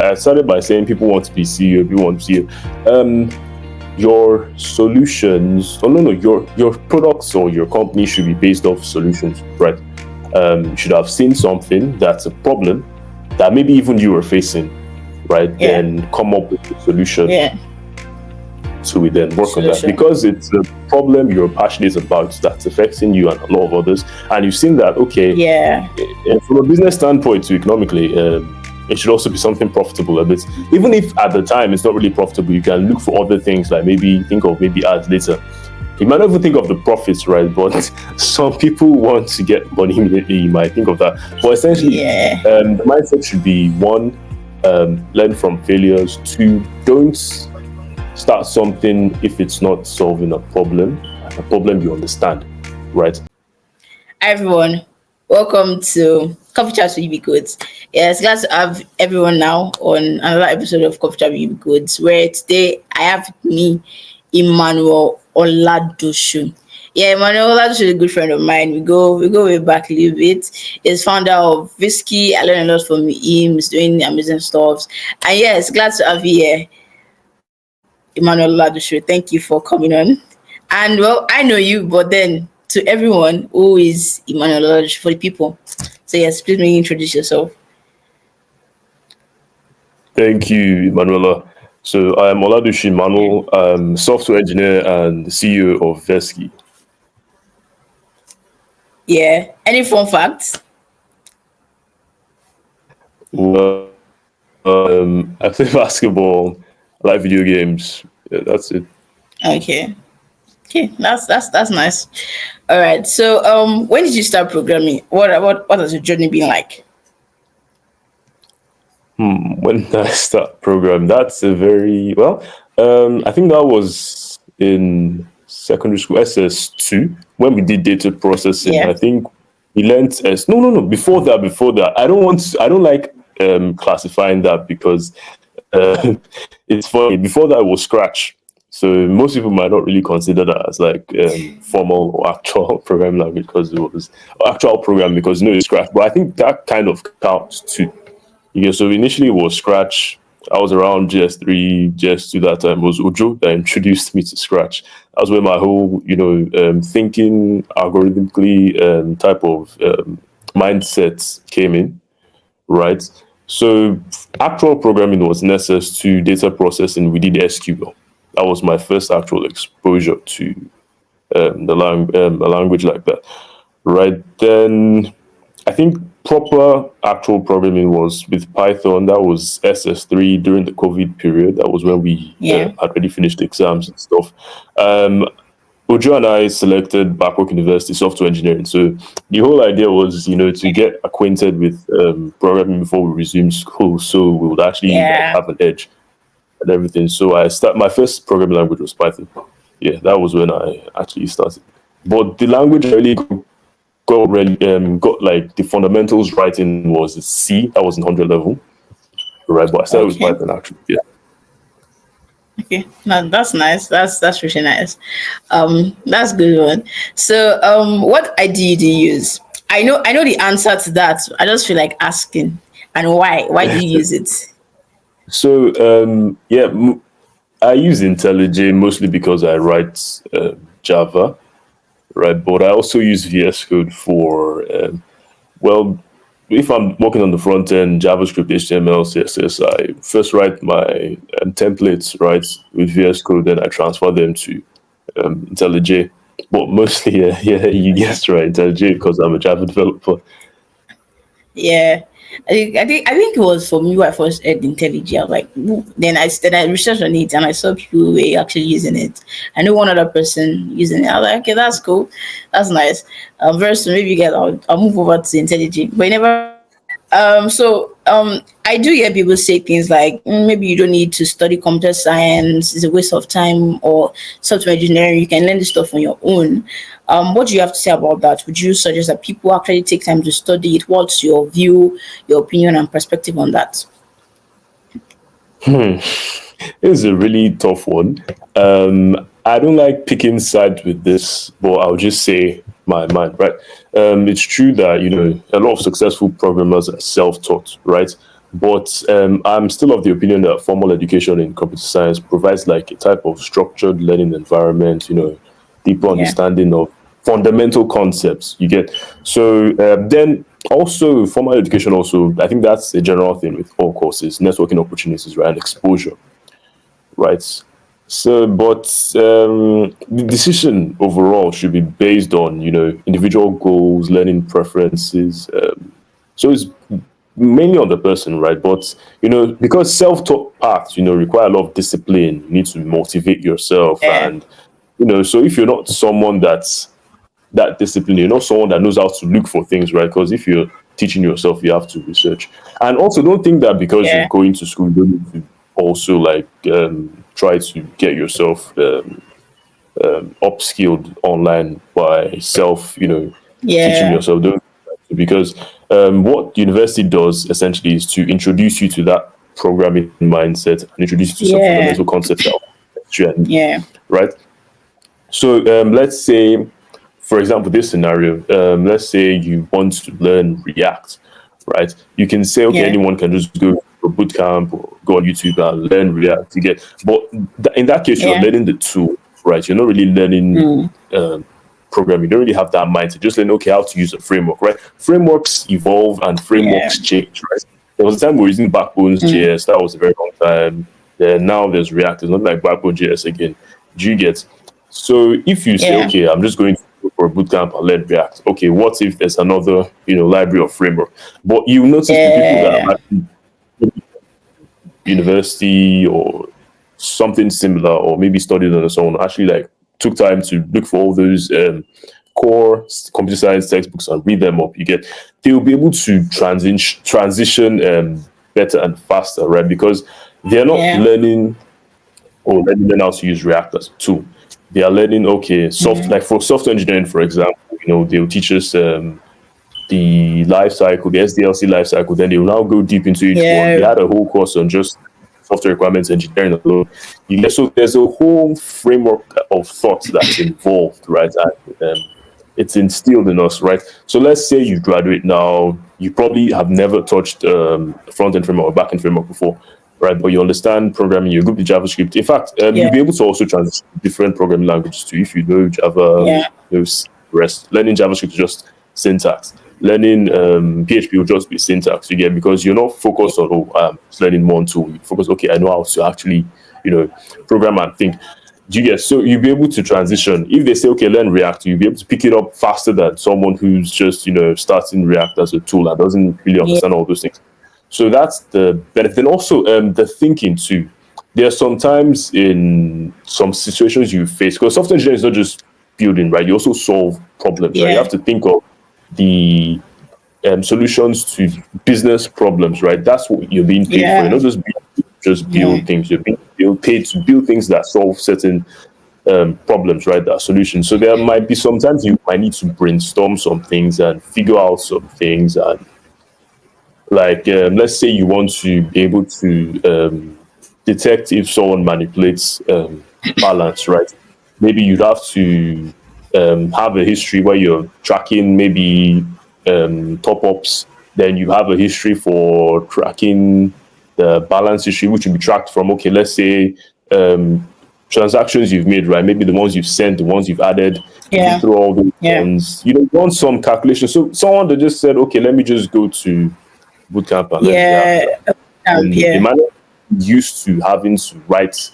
I started by saying people want to be CEO, people want to be CEO. Your solutions, your products or your company should be based off solutions, right? You should have seen something that's a problem that maybe even you were facing, right? Yeah. Then come up with a solution. Yeah. So we then work on that because it's a problem you're passionate about that's affecting you and a lot of others, and you've seen that. Okay, Yeah. from a business standpoint, to economically, it should also be something profitable a bit. Even if at the time it's not really profitable, you can look for other things like maybe think of maybe ads later. You might not even think of the profits, right? But some people want to get money immediately. You might think of that. But essentially, the mindset should be one, learn from failures. Two, don't start something if it's not solving a problem you understand, right? Hi everyone, welcome to Coffee Chat with Ubcodes. Yes, glad to have everyone now on another episode of Coffee Chat with Ubcodes, where today I have with me Emmanuel Oladosu. Yeah, Emmanuel Oladosu is a good friend of mine. We go way back a little bit. He's founder of Veskee. I learned a lot from him. He's doing amazing stuff. And yes, glad to have you here, Emmanuel Oladosu. Thank you for coming on. And well, I know you, but then to everyone, who is Emmanuel Oladosu for the people? So yes, please may you introduce yourself. Thank you, Manuela. So I am Oladosu Emmanuel. I'm software engineer and CEO of Veskee. Yeah. Any fun facts? Well, I play basketball, I like video games. Yeah, that's it. Okay. Okay, that's nice. All right. So when did you start programming? What has your journey been like? When did I start program? That's a very well. I think that was in secondary school, SS2, when we did data processing. Yeah. I think we learned as no. Before that. I don't like classifying that because it's funny. Before that was Scratch. So most people might not really consider that as like formal or actual programming language because it was actual program because it's Scratch. But I think that kind of counts too. Yeah, so initially it was Scratch. I was around GS3, GS2 that time. It was Ujo that introduced me to Scratch. That was where my whole, thinking algorithmically type of mindset came in, right? So actual programming was in SS2 data processing. We did SQL. That was my first actual exposure to a language like that, right? Then I think proper actual programming was with Python. That was SS3 during the COVID period. That was when we had already finished the exams and stuff. Ojo and I selected Babcock University software engineering. So the whole idea was, to get acquainted with programming before we resumed school, so we would actually have an edge and everything. So my first programming language was Python. Yeah, that was when I actually started. But the language I really got like the fundamentals right in was C. That was in 100 level, right? But I started with Python actually. Yeah. Okay, no, that's nice. That's really nice. That's a good one. So, what IDE do you use? I know the answer to that. I just feel like asking, and why? Why do you use it? So, I use IntelliJ mostly because I write Java, right? But I also use VS Code for if I'm working on the front end, JavaScript, HTML, CSS, I first write my templates, right, with VS Code, then I transfer them to IntelliJ. But mostly, you guessed right, IntelliJ, because I'm a Java developer. Yeah, I think it was for me when I first heard IntelliJ. I was like, then I researched on it and I saw people were actually using it. I know one other person using it. I was like, okay, that's cool, that's nice. Very soon, maybe you guys, I'll move over to IntelliJ, but never. I do hear people say things like maybe you don't need to study computer science; it's a waste of time, or software engineering. You can learn this stuff on your own. What do you have to say about that? Would you suggest that people actually take time to study it? What's your view, your opinion, and perspective on that? It's a really tough one. I don't like picking sides with this, but I'll just say my mind, right? It's true that, a lot of successful programmers are self-taught, right? But I'm still of the opinion that formal education in computer science provides like a type of structured learning environment, deeper Yeah. understanding of fundamental concepts. You get so then also formal education also I think that's a general thing with all courses, networking opportunities, right, and exposure, right? So, but the decision overall should be based on individual goals, learning preferences. So it's mainly on the person, right? But because self-taught paths, require a lot of discipline. You need to motivate yourself, Yeah. and so if you're not someone that's that discipline, you're not someone that knows how to look for things, right? Because if you're teaching yourself, you have to research, and also don't think that because you're Yeah. going to school, you don't need to also like try to get yourself upskilled online by self, teaching Yeah. yourself. Don't because what university does essentially is to introduce you to that programming mindset and introduce you to some Yeah. fundamental concepts that will you and Yeah. right. So let's say, for example, this scenario, let's say you want to learn React, right? You can say, okay, Yeah. anyone can just go to a boot camp or go on YouTube and learn React. You get, but in that case, you're Yeah. learning the tool, right? You're not really learning Mm. programming. You don't really have that mindset. Just learn, okay, how to use a framework, right? Frameworks evolve and Yeah. frameworks change, right? There was a time we were using Backbones Mm. JS. That was a very long time. Then now there's React. It's not like Backbone JS again. Do you get? So if you say, Yeah. okay, I'm just going to go for a bootcamp and learn React. Okay, what if there's another, library or framework? But you notice the people that Yeah. have actually university or something similar, or maybe studied on its own, actually like took time to look for all those core computer science textbooks and read them up. You get, they'll be able to transition better and faster, right? Because they're not Yeah. learning or learn how to use React as a tool. They are learning, okay, like for software engineering, for example, they'll teach us the life cycle, the SDLC life cycle, then they will now go deep into each one. They Yeah. had a whole course on just software requirements engineering alone. So there's a whole framework of thought that's involved, right? And it's instilled in us, right? So let's say you graduate now, you probably have never touched a front end framework or back end framework before, right? But you understand programming, you're good with JavaScript. In fact, Yeah. you'll be able to also transition different programming languages too. If you know Java, Yeah. REST, learning JavaScript is just syntax. Learning PHP will just be syntax, you get, because you're not focused on, just learning one tool. You focus, okay, I know how to actually, program and think. Do you get? So you'll be able to transition. If they say, okay, learn React, you'll be able to pick it up faster than someone who's just, starting React as a tool and doesn't really Yeah. understand all those things. So that's the benefit. And also the thinking too. There are sometimes in some situations you face, because software engineering is not just building, right? You also solve problems, right? You have Yeah. to think of the solutions to business problems, right? That's what you're being paid for. You're Yeah. not just Yeah. build things. You're paid to build things that solve certain problems, right? That are solutions. So there might be sometimes you might need to brainstorm some things and figure out some things, and like let's say you want to be able to detect if someone manipulates balance, right? Maybe you'd have to have a history where you're tracking maybe top ups. Then you have a history for tracking the balance history, which will be tracked from, okay, let's say transactions you've made, right? Maybe the ones you've sent, the ones you've added. You go Yeah. through all those Yeah. ones. Done some calculations. So someone that just said, okay, let me just go to bootcamp and learn React. Yeah. And Yeah. Emmanuel used to having to write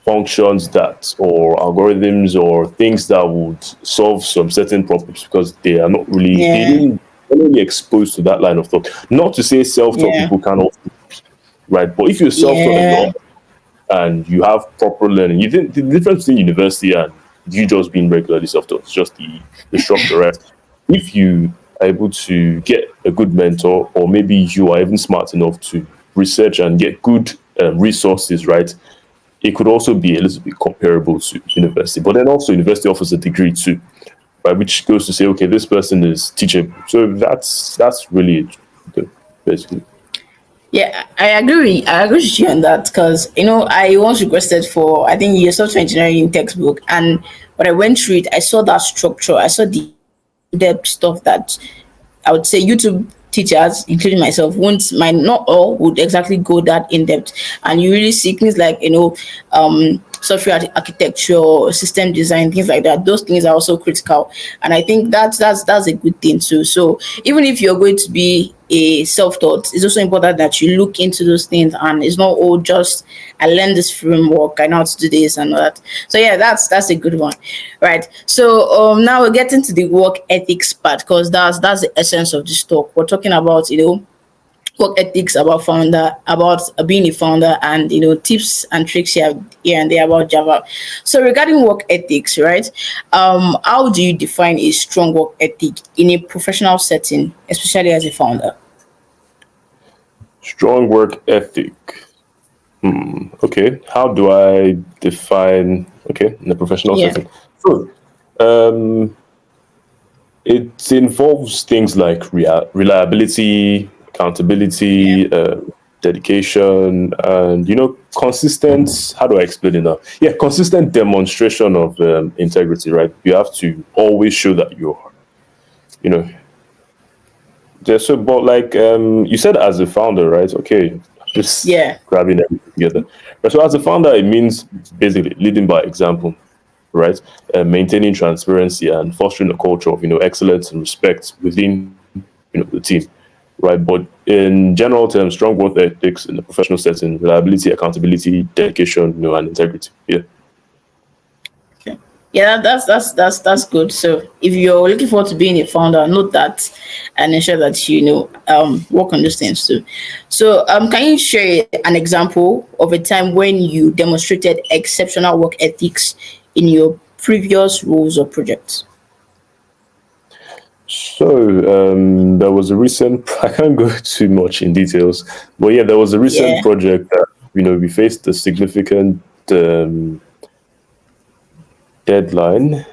functions that or algorithms or things that would solve some certain problems because they are not really Yeah. they're not really exposed to that line of thought. Not to say self-taught Yeah. people cannot, right? But if you're self-taught Yeah. and you have proper learning, you think the difference between university and you just being regularly self-taught is just the structure, right? If you are able to get a good mentor, or maybe you are even smart enough to research and get good resources, right? It could also be a little bit comparable to university. But then also university offers a degree too, right? Which goes to say, okay, this person is teachable. So that's really it, basically. Yeah, I agree with you on that because I once requested for I think your software engineering textbook, and when I went through it, I saw that structure, I saw the depth stuff that I would say YouTube teachers, including myself, might not all would exactly go that in depth. And you really see things like, software architecture, system design, things like that. Those things are also critical. And I think that's a good thing too. So even if you're going to be a self-taught, it's also important that you look into those things, and it's not all just I learned this framework, I know how to do this and all that. So yeah, that's a good one. Right. So now we're getting to the work ethics part, because that's the essence of this talk. We're talking about, work ethics, about being a founder, and tips and tricks here and there about Java. So regarding work ethics, right? How do you define a strong work ethic in a professional setting, especially as a founder? Strong work ethic. Okay. How do I define, okay, in a professional Yeah. setting? So, um, it involves things like reliability, Yeah. accountability, dedication, and consistent. How do I explain it now? Yeah, consistent demonstration of integrity. Right, you have to always show that you're, you know, there's so. But like you said, as a founder, right? Okay, just Yeah. grabbing everything together. Right, so as a founder, it means basically leading by example, right? Maintaining transparency and fostering a culture of excellence and respect within the team, right? But in general terms, strong work ethics in the professional setting, reliability, accountability, dedication, and integrity. Yeah. Okay. Yeah, that's good. So if you're looking forward to being a founder, note that and ensure that work on those things too. So can you share an example of a time when you demonstrated exceptional work ethics in your previous roles or projects? So there was a recent. I can't go too much in details, but yeah, there was a recent Yeah, project that we faced a significant deadline.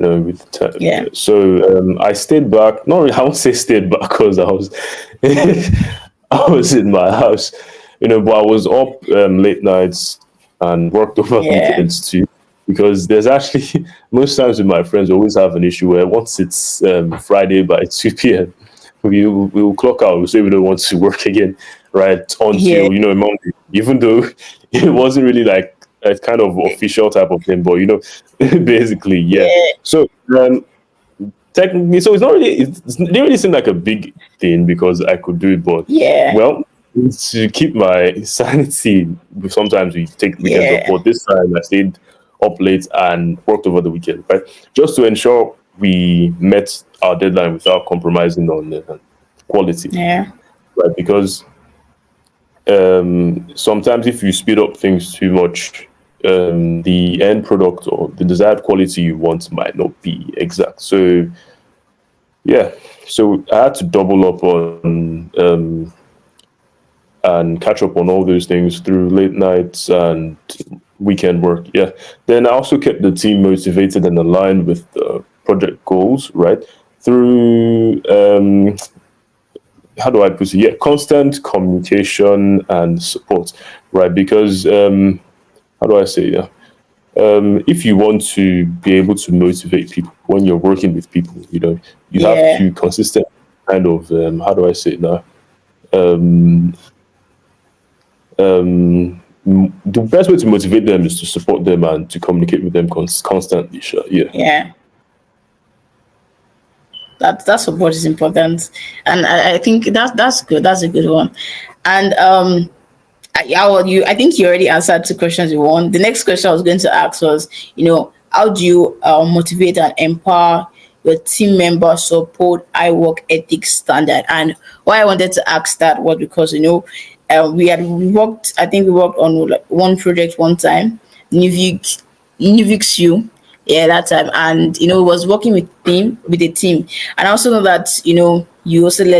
With yeah, so I stayed back. Not really, I won't say stayed back because I was I was in my house, but I was up late nights and worked over yeah, weekends too. Because there's actually most times with my friends, we always have an issue where once it's Friday by 2 p.m., we will clock out. We say we don't want to work again, right? yeah, Until Monday, even though it wasn't really like a kind of official type of thing, but basically, yeah. yeah, So technically, so it didn't really seem like a big thing because I could do it, but yeah, well, to keep my sanity, sometimes we take weekends off. yeah, But this time I stayed up late and worked over the weekend, right? Just to ensure we met our deadline without compromising on quality, yeah, right? Because sometimes if you speed up things too much, the end product or the desired quality you want might not be exact. So yeah, so I had to double up on and catch up on all those things through late nights and weekend work. Yeah. Then I also kept the team motivated and aligned with the project goals, right? Through how do I put it? Yeah, constant communication and support, right? Because how do I say? Yeah, if you want to be able to motivate people when you're working with people, you have yeah, to consistent kind of how do I say it now? The best way to motivate them is to support them and to communicate with them constantly. Sure, yeah. yeah. That support is important, and I think that's good. That's a good one. And I think you already answered two questions in one. The next question I was going to ask was, how do you motivate and empower your team members to uphold high work ethics standard? And why I wanted to ask that was because we worked. I think we worked on like one project one time, Nuvix, Nuvix U. Yeah, that time, and was working with a team, and I also know that you also you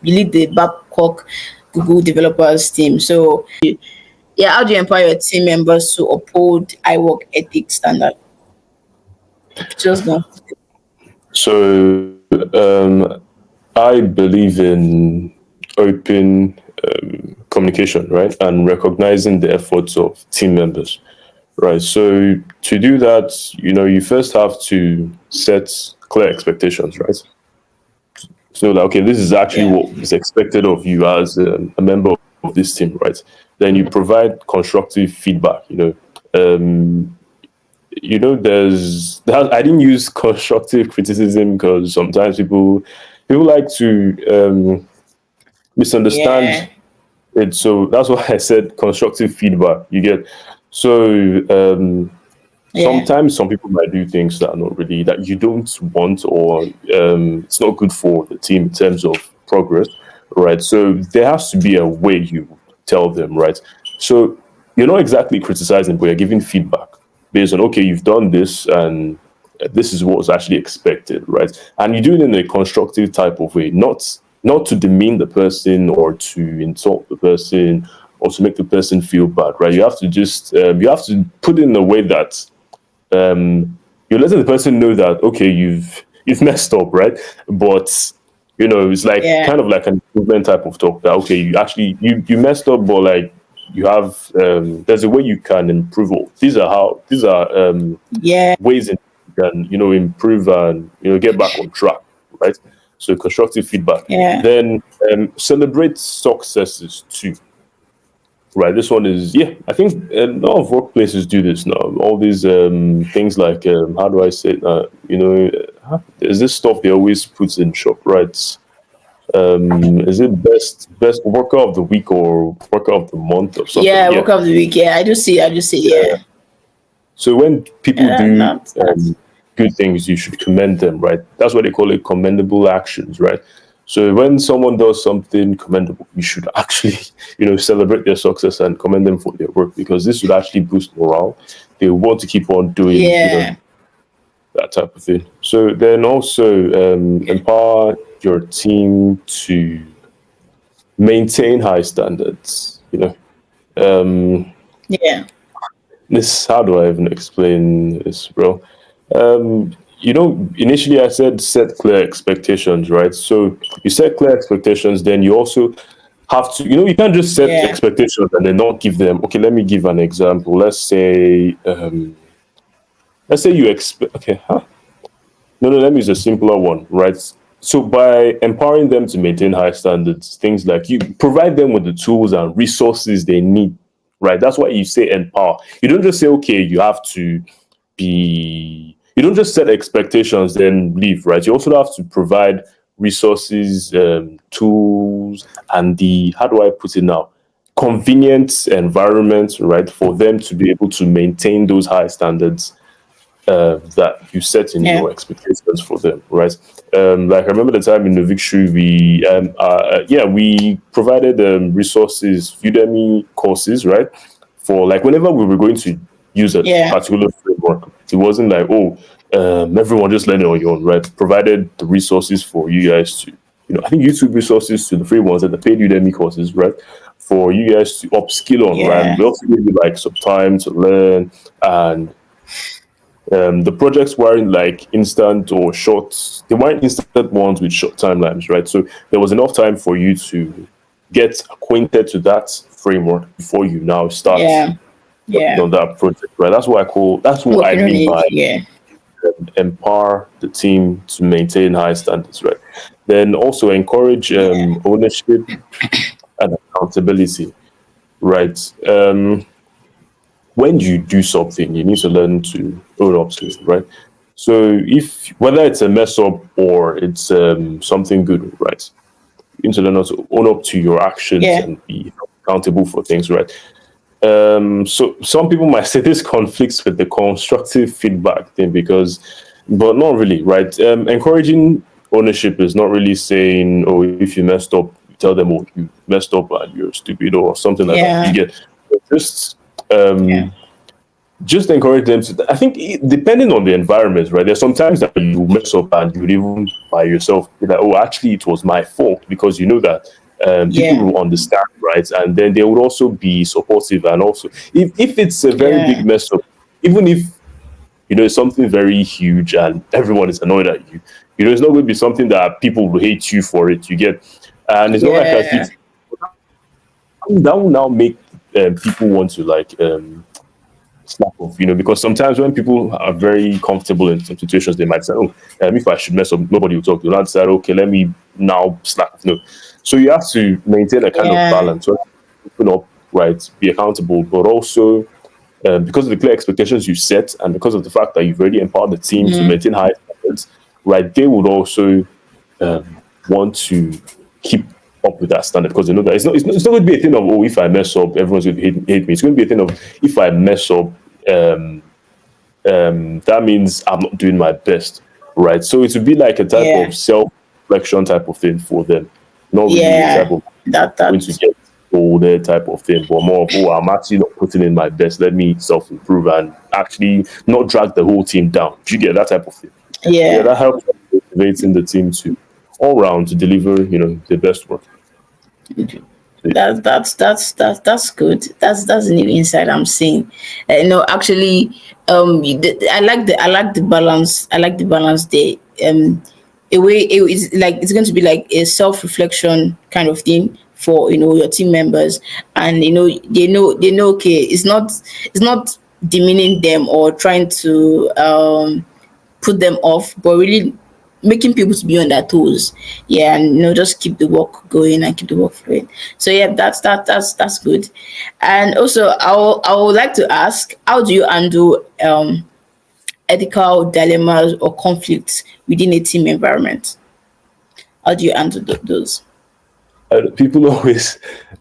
lead the Babcock Google developers team. So yeah, how do you empower your team members to uphold high work ethics standard? Just go. So I believe in open communication, right, and recognizing the efforts of team members, right. So to do that, you first have to set clear expectations, right. So like, okay, this is actually Yeah. what is expected of you as a member of this team, right? Then you provide constructive feedback. I didn't use constructive criticism because sometimes people like to Yeah. misunderstand it. So that's why I said constructive feedback. You get so Yeah. sometimes some people might do things that are not really that you don't want, or it's not good for the team in terms of progress, right? So there has to be a way you tell them, right? So you're not exactly criticizing, but you're giving feedback based on, okay, you've done this and this is what was actually expected, right? And you do it in a constructive type of way, not to demean the person or to insult the person or to make the person feel bad, right? You have to just you have to put it in a way that you're letting the person know that, okay, you've messed up, right? But it's like Yeah. kind of like an improvement type of talk that, okay, you messed up, but like you have there's a way you can improve. These are Yeah. ways in you can improve and get back on track, right? So constructive feedback. Yeah. Then celebrate successes too. Right, this one is, yeah, I think a lot of workplaces do this now. All these things like, how do I say it? There's this stuff they always put in shop, right? Is it best worker of the week or worker of the month or something? Yeah. Yeah. Work of the week. Yeah. I do see. I do see. Yeah. Yeah. So when people Yeah. do Not. That's. good things, you should commend them, right? That's what they call it, commendable actions, right? So when someone does something commendable, you should actually, celebrate their success and commend them for their work, because this would actually boost morale. They want to keep on doing, Yeah. that type of thing. So then also empower your team to maintain high standards. Yeah. This, how do I even explain this, bro? Initially I said set clear expectations, right? So you set clear expectations, then you also have to, you can't just set Yeah. expectations and then not give them. Okay, let me give an example. Let's say you expect. Okay, huh? No, let me use a simpler one, right? So by empowering them to maintain high standards, things like you provide them with the tools and resources they need, right? That's why you say empower. You don't just say, okay, you have to you don't just set expectations then leave, right? You also have to provide resources, tools, and the, how do I put it now, convenient environment, right, for them to be able to maintain those high standards that you set in Yeah. your expectations for them, right? Like I remember the time in the Vekee, we provided resources, Udemy courses, right? For like whenever we were going to use a Yeah. particular framework, it wasn't like, everyone just learn it on your own, right? Provided the resources for you guys to, I think YouTube resources to the free ones and the paid Udemy courses, right? For you guys to upskill on, right? And Yeah. we also give you like some time to learn, and the projects weren't like instant or short. They weren't instant ones with short timelines, right? So there was enough time for you to get acquainted to that framework before you now start Yeah. working Yeah. on that project, right? That's what I Working on mean it. by Yeah. empower the team to maintain high standards, right? Then also encourage Yeah. ownership and accountability, right? When you do something, you need to learn to own up to it, right? So if whether it's a mess up or it's something good, right? You need to learn how to own up to your actions Yeah. and be accountable for things, right? So some people might say this conflicts with the constructive feedback thing but not really, right? Encouraging ownership is not really saying, oh, if you messed up, you tell them, oh, you messed up and you're stupid or something like that. You Yeah. get just Yeah. just encourage them to. I think depending on the environment, right? There's sometimes that you mess up and you would even by yourself be like, oh, actually, it was my fault, because you know that people Yeah. will understand, right? And then they would also be supportive. And also, if it's a very big Yeah. mess up, even if it's something very huge and everyone is annoyed at you, it's not going to be something that people will hate you for it. You get, and it's not like as Yeah. if that will now make people want to like slap of, because sometimes when people are very comfortable in some situations, they might say, oh, if I should mess up, nobody will talk. They'll not say, okay, let me now slack. So you have to maintain a kind of Yeah. balance. So open up, right, be accountable, but also because of the clear expectations you set and because of the fact that you've already empowered the team to maintain high standards, right, they would also want to keep up with that standard because they know that it's not going to be a thing of, oh, if I mess up, everyone's going to hate me. It's going to be a thing of, if I mess up, that means I'm not doing my best, right? So it would be like a type Yeah. of self-reflection type of thing for them, not really a type Yeah. of That going to that get older type of thing, but more of, oh, I'm actually not putting in my best. Let me self-improve and actually not drag the whole team down. Do you get that type of thing? So yeah, yeah. that helps motivating the team to all round to deliver, the best work. So, That's good. That's a new insight I'm seeing. Actually, I like the balance. I like the balance there. A way it's like it's going to be like a self reflection kind of thing for your team members, and they know okay, it's not demeaning them or trying to put them off, but really making people to be on their toes. Yeah, and just keep the work going and keep the work flowing. So yeah, that's good. And also, I would like to ask, how do you handle ethical dilemmas or conflicts within a team environment? How do you handle those? people always,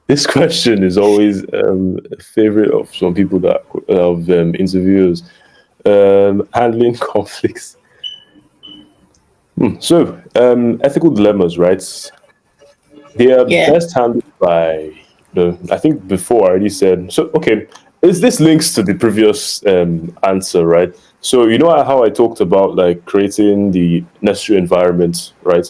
this question is always a favorite of some people that of interviewers. Handling conflicts. So, ethical dilemmas, right? They are Yeah, best handled by, I think before I already said, so, okay, is this links to the previous answer, right? So, you know how I talked about like creating the necessary environment, right?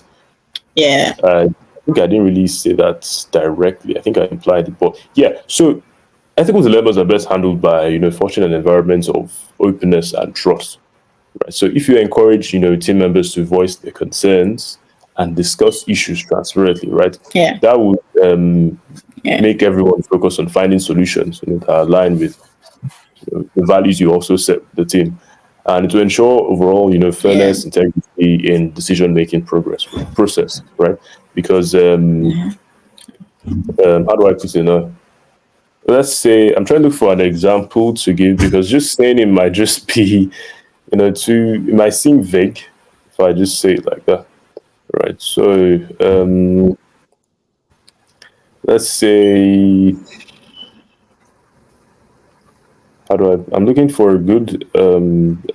yeah, I think I didn't really say that directly. I think I implied it, but yeah. So, ethical dilemmas are best handled by, fostering an environment of openness and trust. Right. So if you encourage, team members to voice their concerns and discuss issues transparently, right, yeah, that would yeah, make everyone focus on finding solutions that align with the values you also set with the team, and to ensure overall, yeah, fairness, integrity in decision making process, right? Because how do I put it now? Let's say I'm trying to look for an example to give because just saying it might just be, it might seem vague if I just say it like that. Right. So let's say how do I'm looking for a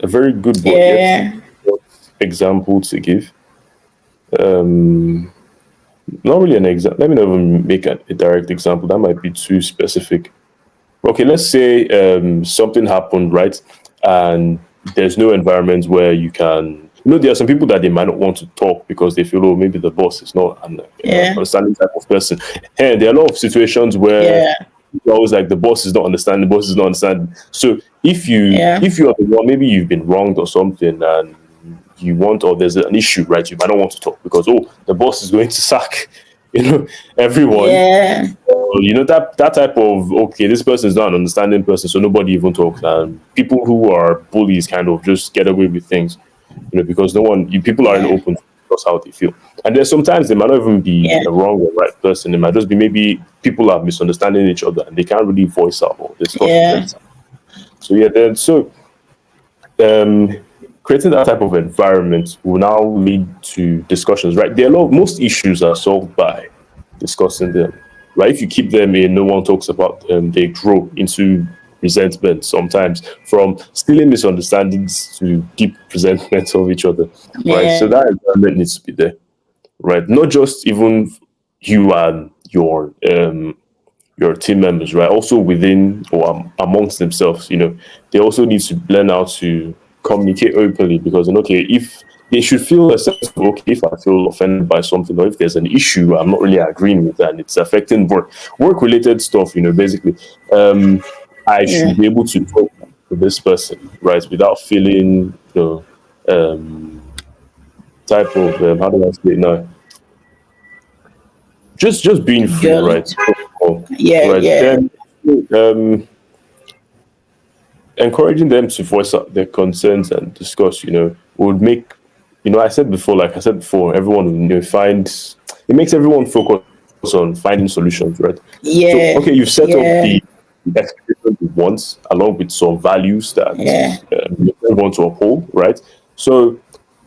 very good but yet yeah, short example to give. Not really an example. Let me not even make a direct example. That might be too specific. Okay, let's say something happened, right? And there's no environment where you can. There are some people that they might not want to talk because they feel, oh, maybe the boss is not an yeah, understanding type of person. And there are a lot of situations where yeah, you're always like, the boss is not understanding, the boss is not understanding. So yeah, if you're the one, maybe you've been wronged or something, and you want, or there's an issue, right? You might not want to talk because, oh, the boss is going to sack, everyone. yeah, That type of, okay, this person is not an understanding person, so nobody even talks. And people who are bullies kind of just get away with things, because people aren't yeah, open to discuss how they feel. And then sometimes they might not even be yeah, a wrong or right person. It might just be maybe people are misunderstanding each other and they can't really voice out or discuss with yeah, them. So yeah, then um, creating that type of environment will now lead to discussions, right? Most issues are solved by discussing them, right? If you keep them in, no one talks about them, they grow into resentment sometimes, from stealing misunderstandings to deep resentment of each other, right? So yeah, that environment needs to be there, right? Not just even you and your team members, right? Also within or amongst themselves, they also need to learn how to communicate openly because, okay, if they should feel a sense of, okay, if I feel offended by something or if there's an issue I'm not really agreeing with and it's affecting work related stuff, basically, I yeah, should be able to talk to this person, right, without feeling, type of, how do I say it now? Just being free, jolly. right? Yeah, Right. yeah, Then um encouraging them to voice out their concerns and discuss, would make, like I said before, everyone will, find, it makes everyone focus on finding solutions, right? So, Yeah. okay, you've set up Yeah. the expectations you want, along with some values that Yeah. you want to uphold, right? So,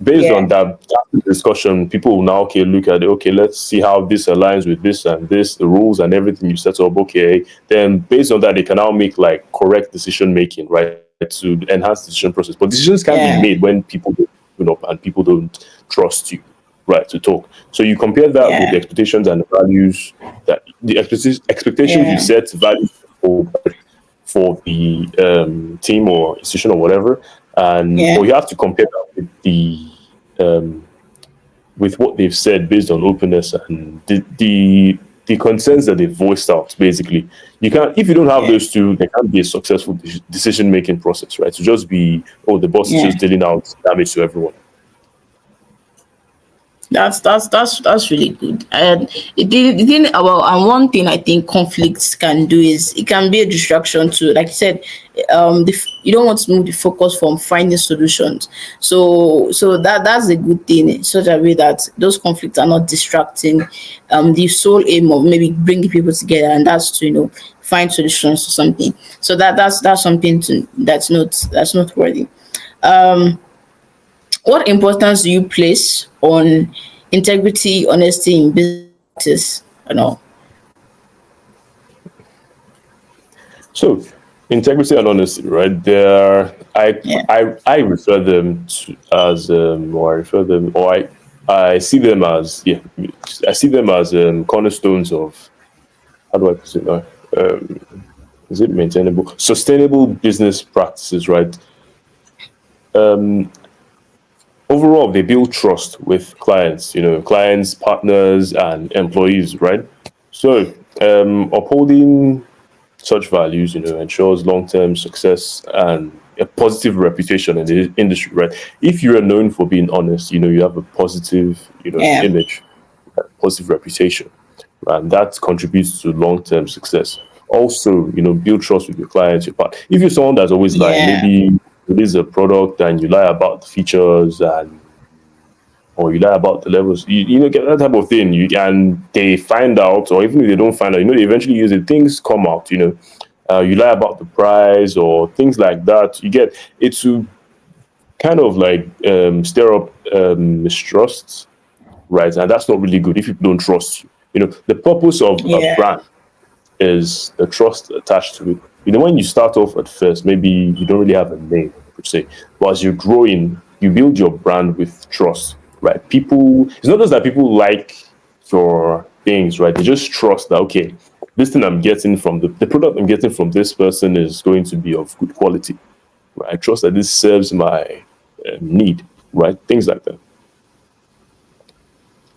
based Yeah. on that discussion, people will now, okay, look at it, okay, let's see how this aligns with this and this, the rules and everything you set up, okay. Then, based on that, they can now make like correct decision making, right, to enhance the decision process. But decisions can be Yeah. made when people don't open up and people don't trust you, right, to talk. So you compare that with the Yeah. expectations and the values that the expectations you Yeah. set, values for the team or institution or whatever, and but Yeah. you have to compare that with the um, with what they've said based on openness and the concerns that they've voiced out. Basically, you can't, if you don't have Yeah. those two, there can't be a successful decision making process, right? To just be, oh, the boss is Yeah. just dealing out damage to everyone. That's really good. And the thing about, and one thing I think conflicts can do is it can be a distraction too. Like you said, you don't want to move the focus from finding solutions. So that's a good thing in such a way that those conflicts are not distracting. The sole aim of maybe bringing people together, and that's to find solutions to something. So that's something that's not worthy. Um, what importance do you place on integrity, honesty in business? I know. So integrity and honesty, right? There, Yeah. I refer them to as or I refer them or I see them as, yeah, I see them as cornerstones of, how do I put it now? Is it maintainable, sustainable business practices, right? Overall, they build trust with clients, clients, partners, and employees, right? So upholding such values, ensures long-term success and a positive reputation in the industry, right? If you are known for being honest, you have a positive, Yeah. image, a positive reputation, and that contributes to long-term success. Also, build trust with your clients, your part. If you're someone that's always lying, Yeah. maybe it is a product and you lie about the features and or you lie about the levels, get that type of thing. And they find out, or even if they don't find out, they eventually use it. Things come out, you lie about the price or things like that. You get it to kind of like stir up mistrust, right? And that's not really good if people don't trust you. The purpose of a Yeah. brand is the trust attached to it. When you start off at first, maybe you don't really have a name per se, but as you're growing, you build your brand with trust, right? People, it's not just that people like your things, right? They just trust that, okay, this thing I'm getting from the product I'm getting from this person is going to be of good quality, right? I trust that this serves my need, right? Things like that.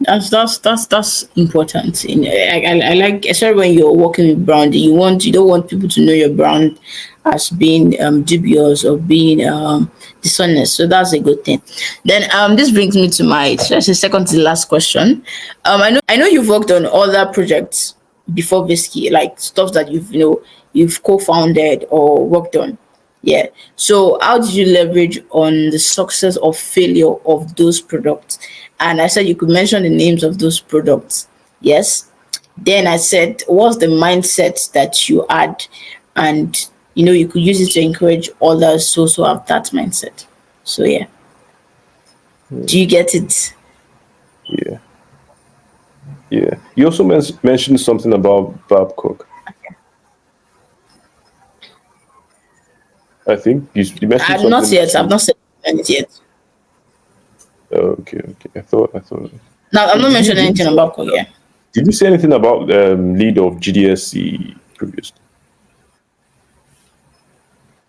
That's important. I like, especially when you're working with brand, you don't want people to know your brand as being dubious or being dishonest. So that's a good thing. Then this brings me to my, so that's the second to the last question. I know you've worked on other projects before Veskee, like stuff that you've co-founded or worked on. Yeah. So how did you leverage on the success or failure of those products? And I said you could mention the names of those products. Yes. Then I said, what's the mindset that you had? And you could use it to encourage others to also have that mindset. So yeah. Do you get it? Yeah, yeah. You also mentioned something about Babcock. I think you mentioned Not something yet. I've to. not said it yet. Oh, okay, okay. I thought. Now I'm not Did you mentioning did you anything say, about Korea. did you say anything about lead of GDSC previously?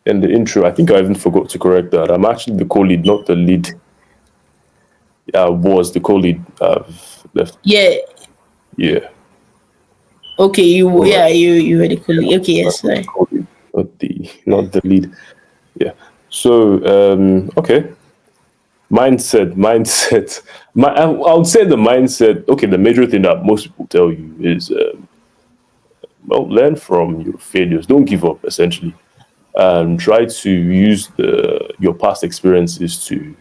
In the intro, I think I even forgot to correct that. I'm actually the co-lead, not the lead. Was the co-lead. I've left. Yeah. Yeah. Okay. All right. You were the colleague. Okay. Yes. I'm the Sorry. co-lead, not the lead. Yeah. So okay. Mindset. I would say the mindset. Okay, the major thing that most people tell you is, well, learn from your failures. Don't give up. Essentially, and try to use your past experiences to,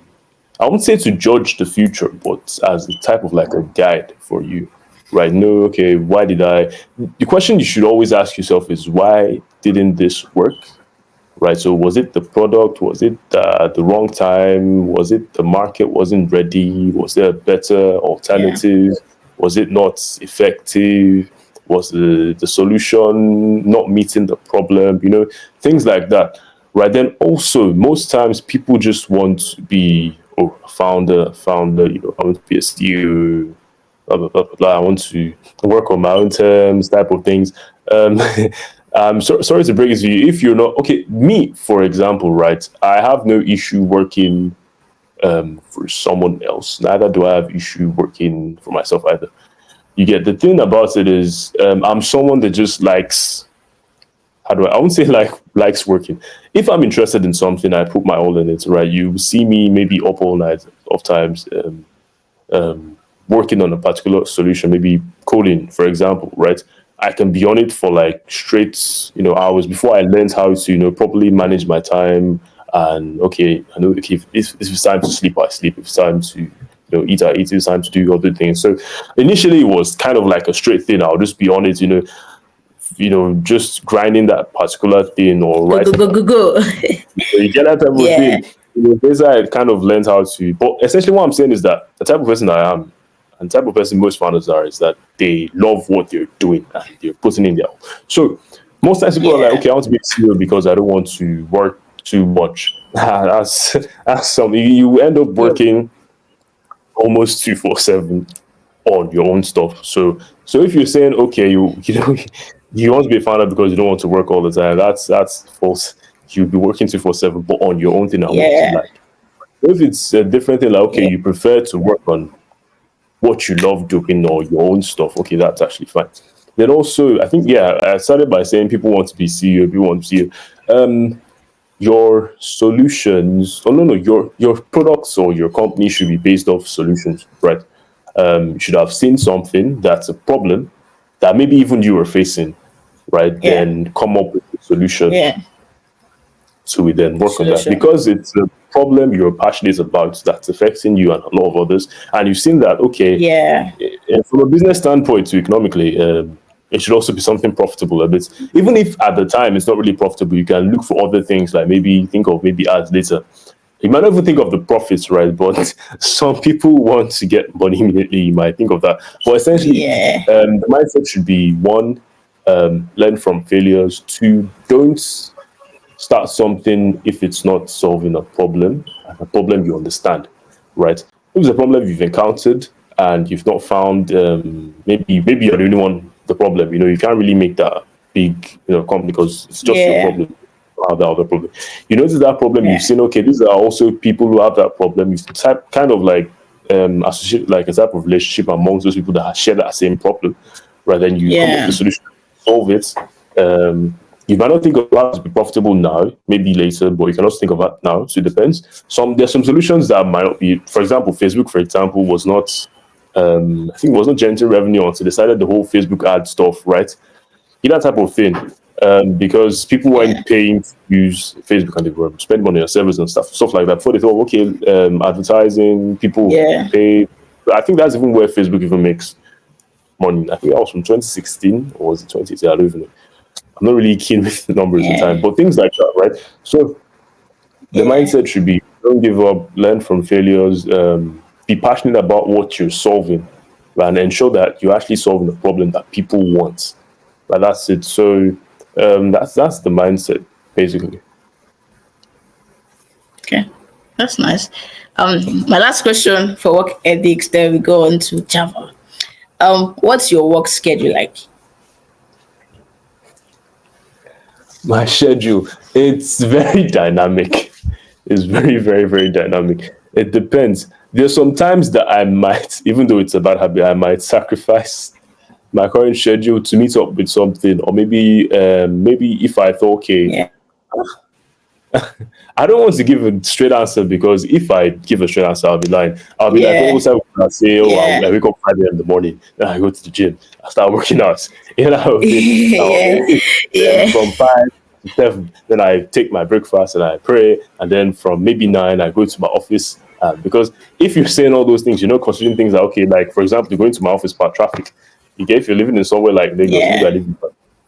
I won't say to judge the future, but as a type of like a guide for you, right? No, okay, why did I? The question you should always ask yourself is, why didn't this work? Right. So was it the product? Was it the wrong time? Was it the market wasn't ready? Was there a better Yeah. alternative? Was it not effective? Was the solution not meeting the problem? Things like that. Right. Then also, most times people just want to be, a founder, I want to be a CEO, blah, blah, blah, blah, blah. I want to work on my own terms, type of things. Um, sorry to break it to you. If you're not okay, me for example, right? I have no issue working for someone else. Neither do I have issue working for myself either. You get the thing about it is, I'm someone that just likes. How do I won't say likes working. If I'm interested in something, I put my all in it. Right? You see me maybe up all night of times. Working on a particular solution, maybe coding, for example, right? I can be on it for like straight, hours before I learned how to, properly manage my time. And okay, I know, okay, if it's time to sleep, I sleep. If it's time to, eat, I eat. If it's time to do other things. So initially, it was kind of like a straight thing. I'll just be on it, just grinding that particular thing or Go go writing. go go go. So you get that type of Yeah. thing. Basically, I kind of learned how to. But essentially, what I'm saying is that the type of person I am, and the type of person most founders are, is that they love what they're doing and they're putting in there. So most times people are like, Yeah. okay, I want to be a CEO because I don't want to work too much. That's something you end up Yep. working almost 247 on your own stuff. So if you're saying, okay, you want to be a founder because you don't want to work all the time, that's false. You'll be working 247, but on your own thing and what you Yeah. like. If it's a different thing, like okay, Yeah. you prefer to work on what you love doing or your own stuff, okay, that's actually fine. Then also, I think, yeah, I started by saying people want to be CEO, people want to be CEO. Your solutions, oh no, your products or your company should be based off solutions, right? You should have seen something that's a problem that maybe even you were facing, right? Yeah. Then come up with a solution Yeah. to we then work on that Solution. because it's a problem you're passionate about that's affecting you and a lot of others, and you've seen that okay, Yeah. from a business standpoint to economically, it should also be something profitable a bit. Even if at the time it's not really profitable, you can look for other things like maybe think of maybe ads later. You might not even think of the profits, right? But some people want to get money immediately. You might think of that. But essentially, Yeah. the mindset should be one, learn from failures. Two, don't start something if it's not solving a problem, and a problem you understand, right? If it's a problem you've encountered and you've not found, maybe you're the only one the problem. You can't really make that big, company because it's just your Yeah. problem. Have that other problem. You notice that problem. You've Yeah. seen okay, these are also people who have that problem. You've kind of like associate like a type of relationship amongst those people that share that same problem, right? Then you come up with a Yeah. solution, solve it. You might not think of how to be profitable now, maybe later, but you can also think of that now. So it depends. There's some solutions that might not be. For example, Facebook, for example, was not. I think it was not generating revenue until they started the whole Facebook ad stuff, right? That type of thing. Because people Yeah. weren't paying to use Facebook and they were spending money on servers and stuff like that. Before they thought, okay, advertising, people Yeah. pay. I think that's even where Facebook even makes money. I think that was from 2016 or was it 2018? I don't even know. I'm not really keen with the numbers in Yeah. time, but things like that, right? So the Yeah. mindset should be don't give up, learn from failures, be passionate about what you're solving, right, and ensure that you're actually solving a problem that people want. But that's it. So that's the mindset basically. Okay. That's nice. My last question for work ethics, then we go on to Java. What's your work schedule like? My schedule, it's very dynamic. It's very, very, very dynamic. It depends. There's some times that I might, even though it's a bad habit, I might sacrifice my current schedule to meet up with something, or maybe if I thought, okay, Yeah. I don't want to give a straight answer because if I give a straight answer, I'll be lying. I'll be like, oh, Yeah. so I say, oh, Yeah. I wake up 5 a.m. in the morning, then I go to the gym, I start working out, you know, thing. Yeah. Now, Yeah. from 5 7, then I take my breakfast and I pray, and then from maybe 9 I go to my office. Because if you're saying all those things, considering things that okay, like for example, going to my office by traffic. If you're living in somewhere like Lagos, maybe I Yeah. live in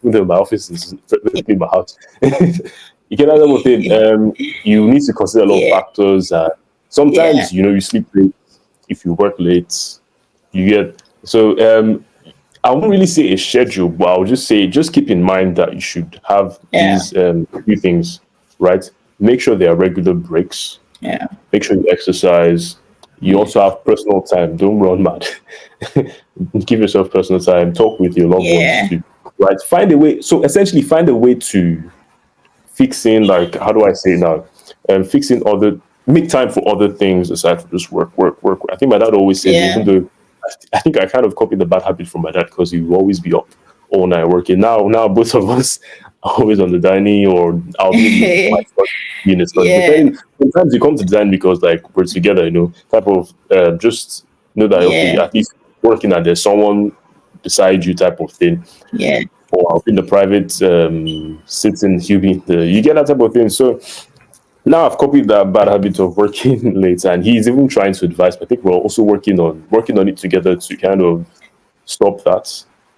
even though my office is basically my house. You get that type of thing. You need to consider a lot of Yeah. factors. Yeah. Sometimes you sleep late. If you work late, you get so. I won't really say a schedule, but I'll just say just keep in mind that you should have Yeah. these few things, right? Make sure there are regular breaks. Yeah. Make sure you exercise. You also have personal time. Don't run mad. Give yourself personal time. Talk with your loved ones Yeah. too, right? Find a way. So essentially, find a way to fixing, like, how do I say it now? Fixing other, make time for other things aside from just work, work, work. I think my dad always says, even Yeah. though I think I kind of copied the bad habit from my dad because he will always be up all night working. Now both of us are always on the dining, or I'll be in my study, be in the study. Yeah. Depending, sometimes you come to design because like we're together, type of just know that okay, Yeah. at least working and there's someone beside you, type of thing. Yeah. Or I'll be in the private sitting, you be in the, you get that type of thing. So now I've copied that bad habit of working late, and he's even trying to advise. But I think we're also working on it together to kind of stop that,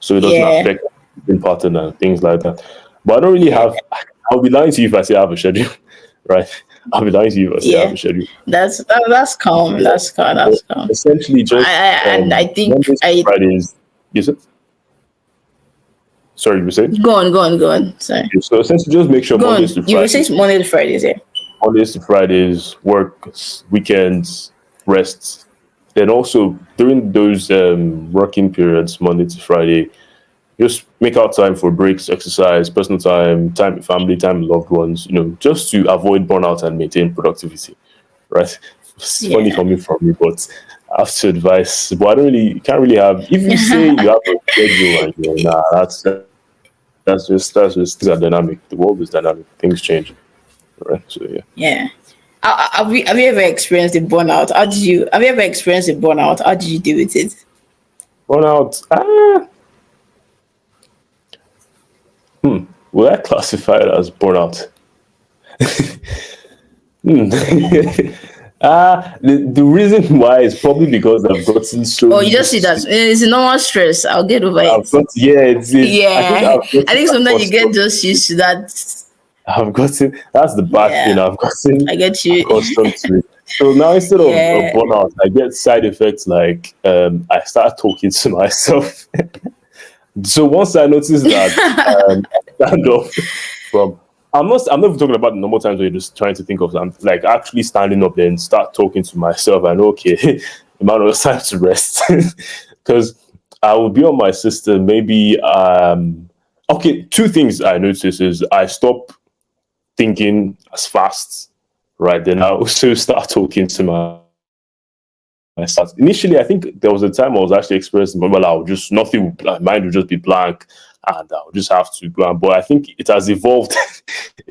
so it doesn't Yeah. affect the pattern and things like that. But I don't really Yeah. have. I'll be lying to you if I say I have a schedule, right? I'll be lying to you if I say I have Yeah. a schedule. That's calm. That's calm. But That's calm. essentially, just And I think Mondays to I Fridays. Yes, sir? Sorry, you were saying? go on. Sorry. So essentially, just make sure Go Mondays on. to You will say Fridays, Monday to Fridays, yeah. work, weekends, rest. Then also during those working periods, Monday to Friday, just make out time for breaks, exercise, personal time, time with family, time with loved ones, just to avoid burnout and maintain productivity, right? It's funny Yeah. coming from me, but I have to advise. But I don't really, can't really have, if you say you have a schedule and nah, that's just, things are dynamic. The world is dynamic, things change, right? So, yeah. Yeah. Have you ever experienced a burnout? Have you ever experienced a burnout? How did you deal with it? Burnout, will I classify it as burnout? The reason why is probably because I've gotten so Oh, you just used see that to. it's a normal stress. I'll get over it. I've got yeah, it's I think Yeah. I've I gotten think sometimes you get accustomed. just used to that. I've gotten that's the bad thing. Yeah. I've gotten I get you. accustomed to it. So now instead of a Yeah. burnout, I get side effects like I start talking to myself. So once I notice that I stand up from I'm not even talking about the normal times where you're just trying to think of something, like actually standing up then start talking to myself and okay, Emmanuel, it's time to rest. Because I will be on my system, maybe okay, two things I notice is I stop thinking as fast, right? Then I also start talking to myself. Initially, I think there was a time I was actually experiencing, well, I would just nothing, my mind would just be blank, and I would just have to go. But I think it has evolved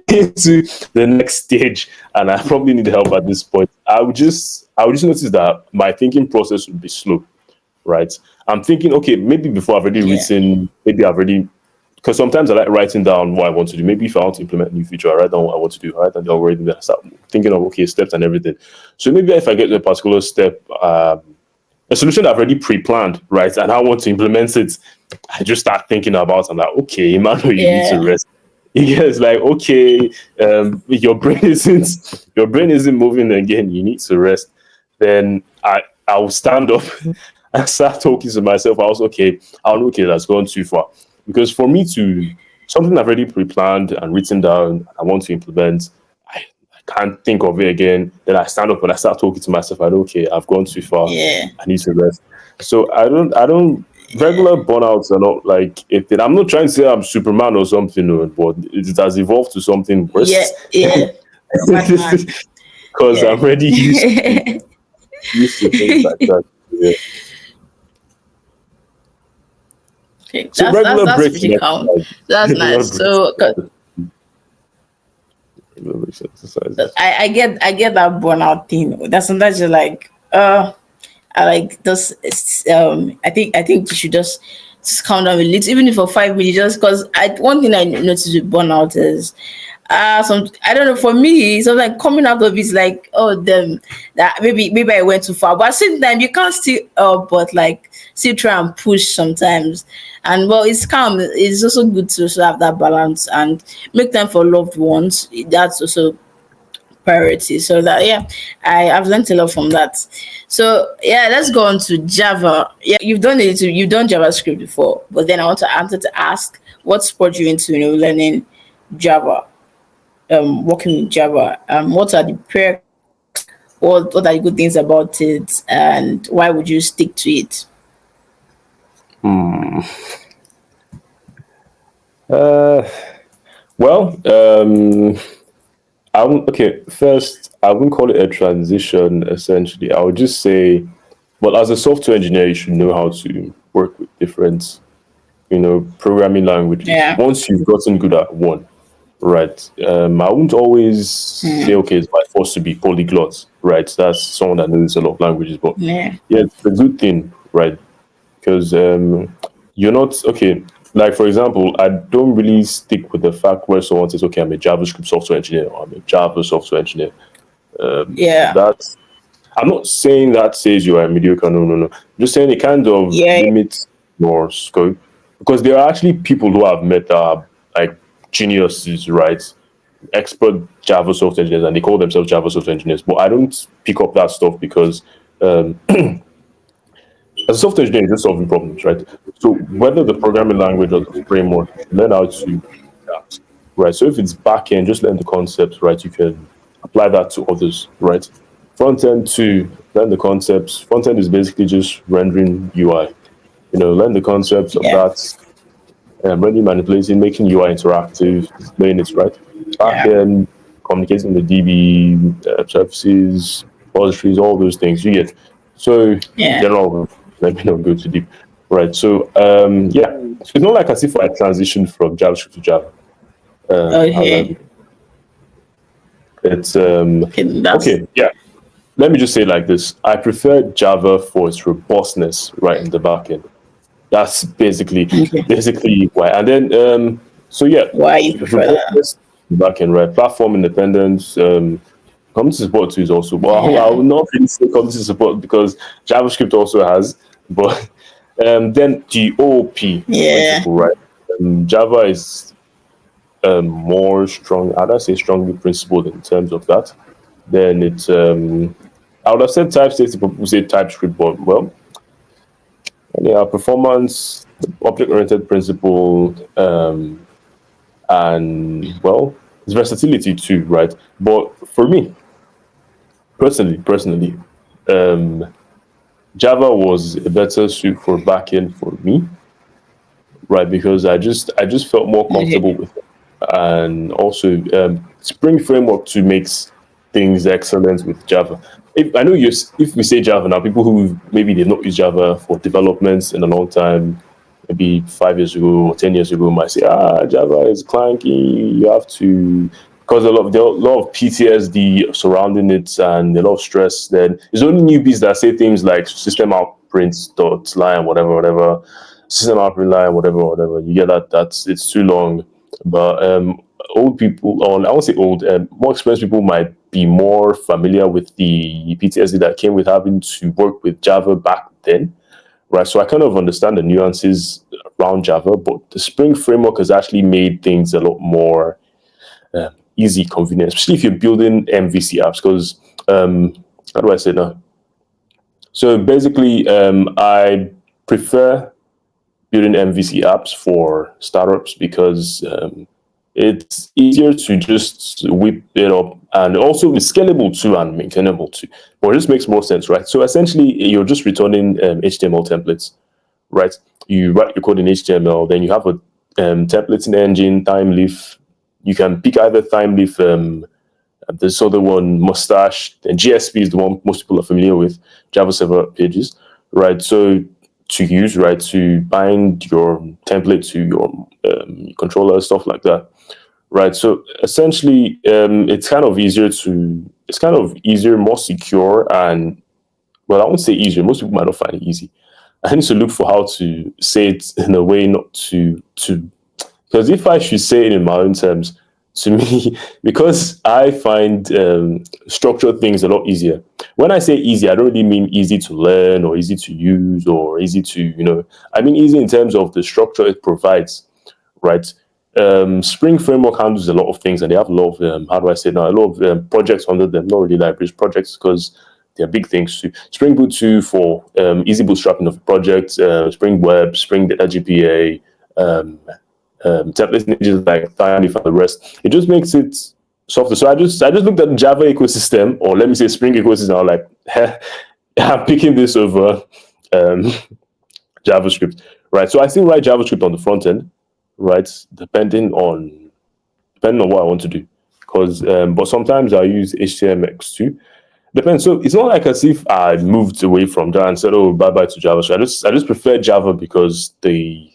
into the next stage, and I probably need help at this point. I would just notice that my thinking process would be slow, right? I'm thinking, okay, maybe before I've already Yeah. written, maybe I've already, because sometimes I like writing down what I want to do. Maybe if I want to implement a new feature, I write down what I want to do. I write down the algorithm, then I start thinking of okay steps and everything. So maybe if I get to a particular step, a solution I've already pre-planned, right, and I want to implement it, I just start thinking about. I'm like, okay, Emmanuel, you need to Yeah. rest. It's like, okay, your brain isn't moving again. You need to rest. Then I will stand up and start talking to myself. I was okay. Okay, that's gone too far because for me to something I've already pre-planned and written down, I want to implement. I can't think of it again. Then I stand up and I start talking to myself. I know, okay, I've gone too far. Yeah. I need to rest. So I don't. Regular burnouts are not like it. I'm not trying to say I'm Superman or something, no, but it has evolved to something Yeah. worse. Yeah. Batman. Because Yeah. I'm already used to things like that. Yeah. Okay. So That's regular that's breaks pretty and calm. exercise. That's Regular nice. breaks, So regular breaks and exercises. I get that burnout thing. That sometimes you're like, I like this. I think you should just calm down a little, even if for 5 minutes, just because one thing I noticed with burnout is some, I don't know, for me sometimes coming out of it is like, oh them, that maybe I went too far, but at the same time you can't still but like still try and push sometimes. And well, it's calm, it's also good to also have that balance and make time for loved ones. That's also priority. So that, yeah, I've learned a lot from that. So yeah, let's go on to Java. Yeah, you've done JavaScript before, but then I wanted to ask, what spurred you into learning Java, working with Java? What are the what are the good things about it, and why would you stick to it? Hmm. Uh, well, okay. First, I wouldn't call it a transition. Essentially, I would just say, well, as a software engineer, you should know how to work with different, programming languages. Yeah. Once you've gotten good at one, right? I wouldn't always say, okay, it's my force to be polyglot, right? That's someone that knows a lot of languages, but Yeah. yeah, it's a good thing, right? Because you're not okay. Like for example, I don't really stick with the fact where someone says, "Okay, I'm a JavaScript software engineer," or "I'm a Java software engineer." Yeah. That's I'm not saying that says you are mediocre. No, no, no. I'm just saying it kind of Yeah. limits your scope because there are actually people who I've met that are like geniuses, right? Expert Java software engineers, and they call themselves Java software engineers. But I don't pick up that stuff because as a software engineer, you're just solving problems, right? So whether the programming language or the framework, learn how to do that, right? So if it's back end, just learn the concepts, right? You can apply that to others, right? Front end to learn the concepts. Front end is basically just rendering UI. Learn the concepts of Yeah. that, rendering, manipulating, making UI interactive, displaying it, right? Back Yeah. end, communicating with DB, services, repositories, all those things. You get so Yeah. general. Let me not go too deep, right? So yeah, so it's not like as if I transitioned from JavaScript to Java. Okay. However, it's Okay. That's okay. Yeah, let me just say it like this: I prefer Java for its robustness, right in the back end. That's okay. basically why. And then so yeah, Why you prefer that? robustness back end, right? Platform independence, community support too is also. Well, I Yeah. will not really say community support because JavaScript also has, but then the OOP Yeah. principle, right? Java is more strong. I'd say strongly principled in terms of that. Then it's I would have said TypeScript, but people say TypeScript, but well, yeah, performance, object-oriented principle, and well, it's versatility too, right? But for me, personally, um, Java was a better suit for backend for me, right? Because I just felt more comfortable Okay. with it, and also Spring Framework too makes things excellent with Java. If we say Java now, people who maybe they've not used Java for developments in a long time, maybe 5 years ago or 10 years ago, might say, Java is clunky. You have to because there are a lot of PTSD surrounding it and a lot of stress. Then it's only newbies that say things like system out print dot line whatever whatever system out print line whatever whatever. You get that it's too long. But old people, or I won't say old, more experienced people might be more familiar with the PTSD that came with having to work with Java back then, right? So I kind of understand the nuances around Java, but the Spring framework has actually made things a lot more easy, convenient, especially if you're building MVC apps. Because how do I say now? So basically, I prefer building MVC apps for startups because it's easier to just whip it up, and also it's scalable too and maintainable too. But it just makes more sense, right? So essentially, you're just returning HTML templates, right? You write your code in HTML, then you have a templating engine, Timeleaf. You can pick either Timeleaf, this other one, Mustache, and GSP is the one most people are familiar with, Java Server Pages, right? So to use, right, to bind your template to your controller, stuff like that, right? So essentially, it's kind of easier, more secure, and well, I won't say easier. Most people might not find it easy, I need to look for how to say it in a way not to because if I should say it in my own terms, to me, because I find structured things a lot easier. When I say easy, I don't really mean easy to learn or easy to use or easy to, I mean easy in terms of the structure it provides, right? Spring Framework handles a lot of things and they have a lot of, how do I say now, a lot of projects under them, not really libraries, projects, because they're big things too. Spring Boot 2 for easy bootstrapping of projects, Spring Web, Spring Data GPA, templates images like Tiny for the rest. It just makes it softer. So I just looked at the Java ecosystem, or let me say Spring ecosystem. I'm like, I'm picking this over JavaScript, right? So I still write JavaScript on the front end, right? Depending on what I want to do, because but sometimes I use HTMX too. Depends. So it's not like as if I moved away from Java and said, "Oh, bye bye to Java." So I just prefer Java because the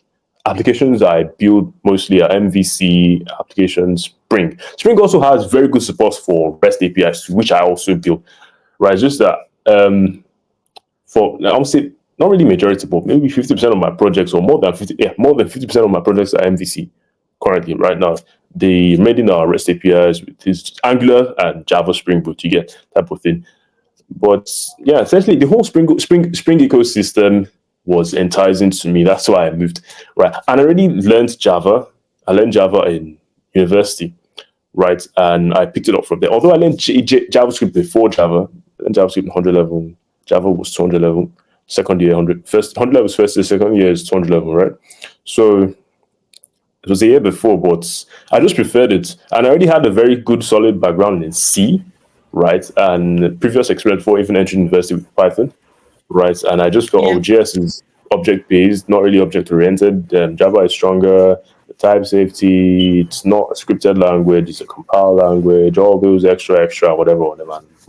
applications I build mostly are MVC applications. Spring also has very good support for REST APIs, which I also build. Right, it's just that for I would say not really majority, but maybe 50% of my projects, or more than 50, yeah, more than 50% of my projects are MVC currently right now. They made in our REST APIs with this Angular and Java Spring Boot, you get type of thing. But yeah, essentially the whole Spring ecosystem was enticing to me. That's why I moved. Right. And I already learned Java. I learned Java in university, right? And I picked it up from there. Although I learned JavaScript before Java, I learned JavaScript 100 level. Java was 200 level. Second year 100. First 100 level was first year. Second year is 200 level, right? So it was a year before, but I just preferred it. And I already had a very good, solid background in C, right? And previous experience for even entering university with Python, right? And I just thought, Yeah. oh, JS is object based, not really object oriented. Java is stronger. The type safety, it's not a scripted language, it's a compiled language. All those extra, whatever.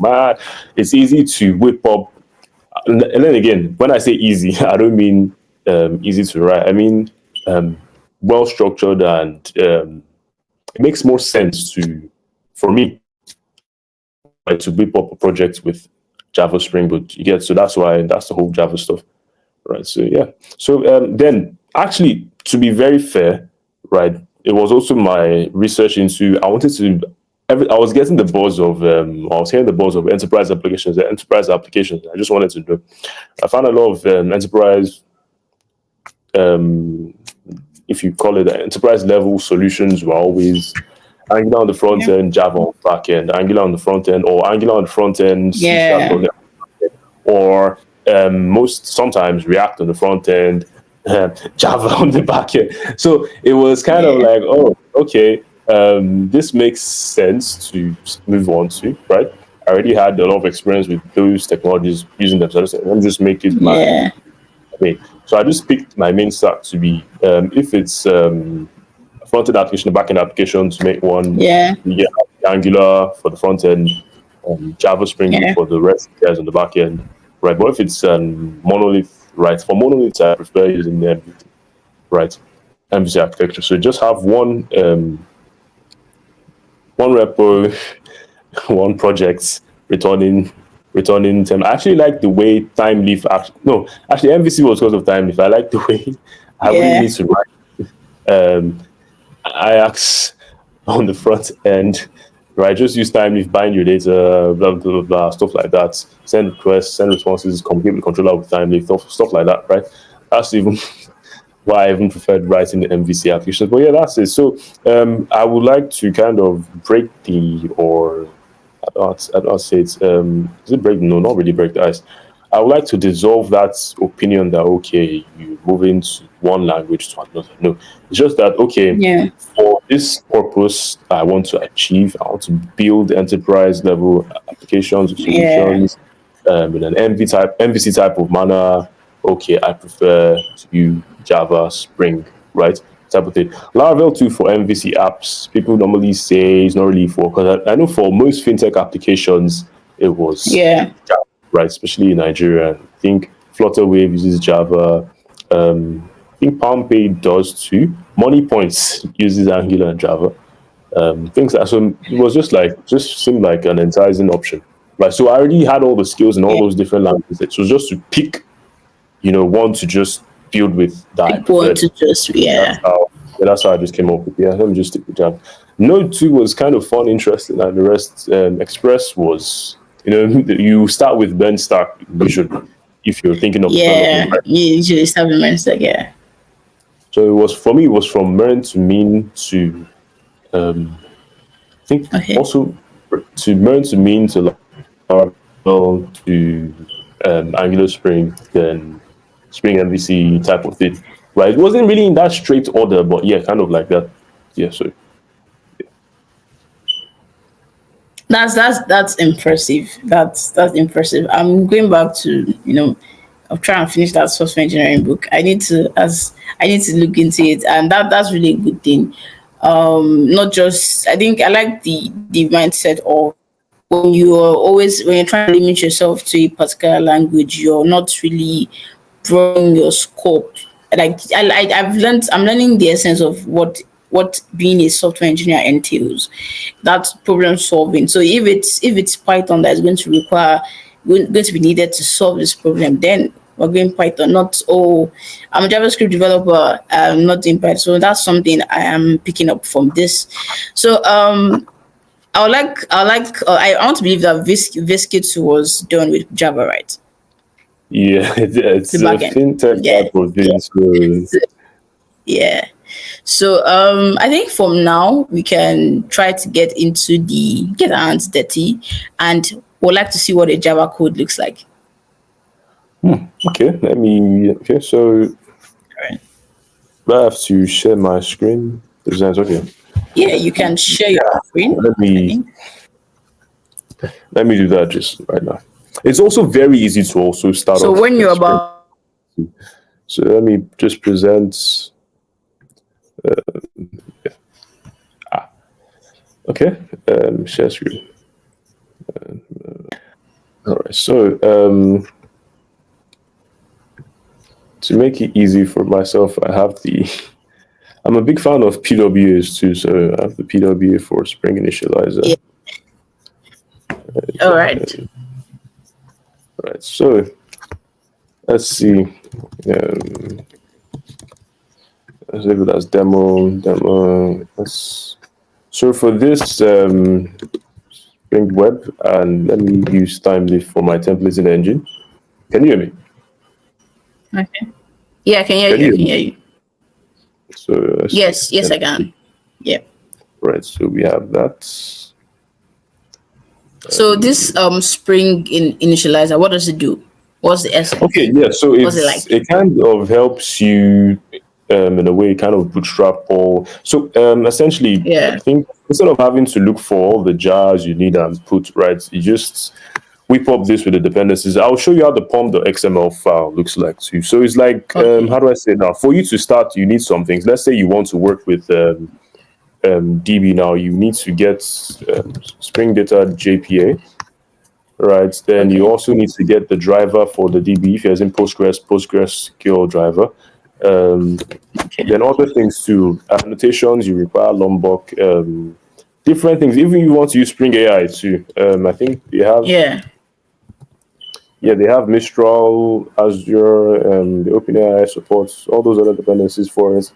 Man, it's easy to whip up. And then again, when I say easy, I don't mean easy to write. I mean well structured, and it makes more sense for me, right, to whip up a project with Java Spring Boot. You get, so that's the whole Java stuff, right? So yeah. So then actually, to be very fair, right, it was also my research into, I was getting the buzz of I was hearing the buzz of enterprise applications. I just wanted to know. I found a lot of enterprise, if you call it enterprise level solutions, were always Angular on the front end, Java on the back end, Angular on the front end, or Angular on the front end, C# Yeah. on the back end, or sometimes React on the front end, Java on the back end. So it was kind of Yeah. like, oh, okay, this makes sense to move on to, right? I already had a lot of experience with those technologies using them. So I just said, let me just make it my Yeah. way. So I just picked my main stack to be, if it's front-end application, a back-end application, to make one. Yeah. You get Angular for the front end, Java Spring Boot Yeah. for the rest guys on the back end, right? But if it's monolith, right? For monolith, I prefer using the MVC, right? MVC architecture. So just have one repo, one project, returning time. I actually like the way time leaf. Actually, MVC was because of time leaf. I like the way I wouldn't Yeah. need to write Ajax on the front end, right? Just use time leaf, bind your data, blah, blah, blah, blah, stuff like that. Send requests, send responses, completely controller with time leaf, stuff like that, right? That's even why I even preferred writing the MVC applications. But yeah, that's it. So I would like to kind of break I don't say it's, is it break? No, not really break the ice. I would like to dissolve that opinion that, okay, you move into one language to another. No, it's just that, okay, Yeah. for this purpose I want to achieve, I want to build enterprise level applications or Yeah. solutions in an MVC type of manner. Okay, I prefer to use Java, Spring, right? Type of thing. Laravel too for MVC apps. People normally say it's not really for, because I know for most fintech applications it was Yeah. Java, right? Especially in Nigeria. I think Flutterwave uses Java. I think PalmPay does too. Money Points uses Angular and Java. Things like, so it was just seemed like an enticing option. Right. So I already had all the skills in all Yeah. those different languages. It was just to pick want to just build with that I People want preferred. to just, That's yeah. how that's how I just came up with, yeah, let me just stick with Java. Node 2 was kind of fun, interesting, and the rest, Express was, you start with Ben Stack usually if you're thinking of development, Yeah, right? you usually supplements like, yeah. So it was, for me, it was from Mern to Mean to, I think Okay. also to Mern to Mean to Laravel to Angular Spring, then Spring MVC type of thing, right? It wasn't really in that straight order, but yeah, kind of like that. Yeah, so That's impressive. That's impressive. I'm going back to, I'll try and finish that software engineering book. I need to look into it, and that's really a good thing. Not just, I think I like the mindset of when you're trying to limit yourself to a particular language, you're not really broadening your scope. Like I'm learning the essence of what being a software engineer entails. That's problem solving. So if it's Python that is going to be needed to solve this problem, then we're going Python. Not, oh, I'm a JavaScript developer, I'm not doing Python. So that's something I am picking up from this. So I want to believe that Veskee was done with Java, right? yeah, The it's a backend. fintech Yeah. type of Yeah. thing. So Yeah. So I think from now we can try to get our hands dirty, and we'd like to see what a Java code looks like. okay, okay, so Right. I have to share my screen. Present, okay. Yeah, you can share your screen, Let I me think. let me do that just right now. It's also very easy to also start So off when a you're screen. about So let me just present. Okay, share screen. All right. So to make it easy for myself, I have the. I'm a big fan of PWAs too, so I have the PWA for Spring Initializer. yeah, all right. Right. So let's see. Um, let's leave it as demo. So for this Spring Web, and let me use Timely for my templates in the engine. Can you hear me? Okay. Yeah, I can hear Can you. I you hear can me? hear you. So let's see. Yes, I can. Yeah. Right. So we have that. So this Spring initializer, what does it do? What's the essence? Okay. Yeah. So What's it it's like? it kind of helps you in a way kind of bootstrap all. So essentially, I Yeah. think instead of having to look for all the jars you need and put right, you just whip up this with the dependencies. I'll show you how the pom.xml file looks like too. So it's like, how Okay. do I say it now? For you to start, you need some things. Let's say you want to work with DB now, you need to get Spring Data JPA, right? Then you Okay. also need to get the driver for the DB if you're using PostgreSQL driver. Um, Okay. then other things too, annotations, you require Lombok, different things. Even you want to use Spring AI too. I think they have, Yeah. yeah, they have Mistral, Azure, the OpenAI supports all those other dependencies for it.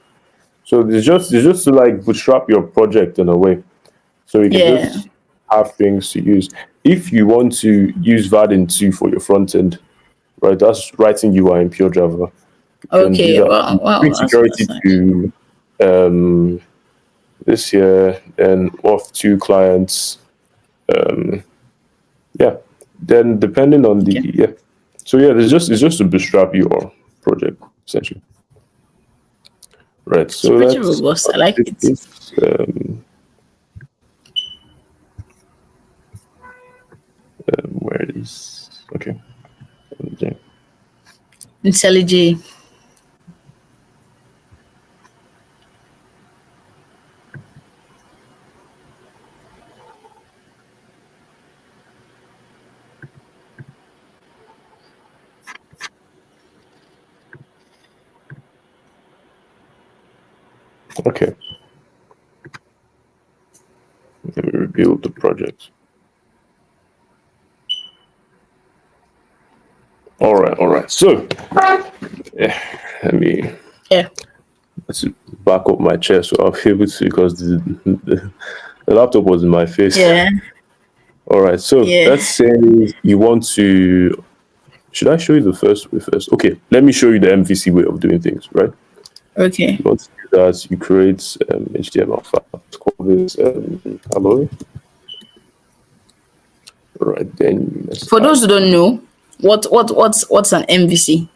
So it's just to like bootstrap your project in a way. So you can Yeah. just have things to use. If you want to use Vaadin 2 for your front end, right? That's writing UI in pure Java. You can do Okay. that. Wow. Bring Wow. security That's nice. to this year and off two clients. Yeah. Then depending on the Okay. yeah. So yeah, it's just to bootstrap your project essentially. Right. It's So pretty that's robust. I like it. this. Where it is okay. Okay. IntelliJ. Okay. Let me rebuild the project. All right. So Let me Yeah. let's back up my chair so I'll be able to, because the laptop was in my face. Yeah. All right, so Yeah. let's say you want to. Should I show you the first way first? Okay, let me show you the MVC way of doing things, right? Okay. You want to do that, you create HTML file. Let's call this hello. All right, then let's For add those who don't know, what's an MVC?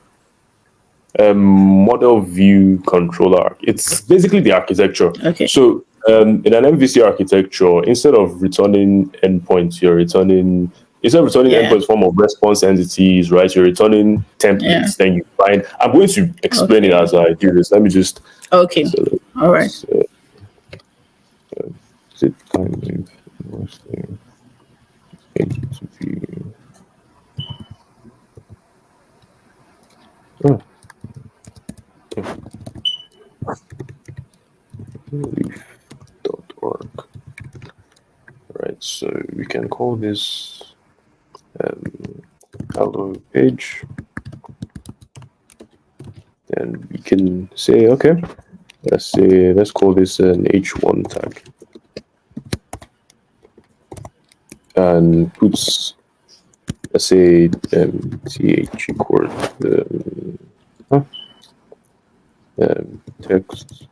model view controller. It's basically the architecture. Okay. So in an MVC architecture, instead of returning endpoints, you're returning Yeah. endpoints form of response entities, right? You're returning Yeah. templates. Then you find. I'm going to explain it Okay. as I do this. Let me just. Okay. So, All right. is it kind of interesting? To view. Oh, leaf.org. Right, so we can call this hello page. And we can say, okay, let's call this an H1 tag. And puts, let's say, th equal text.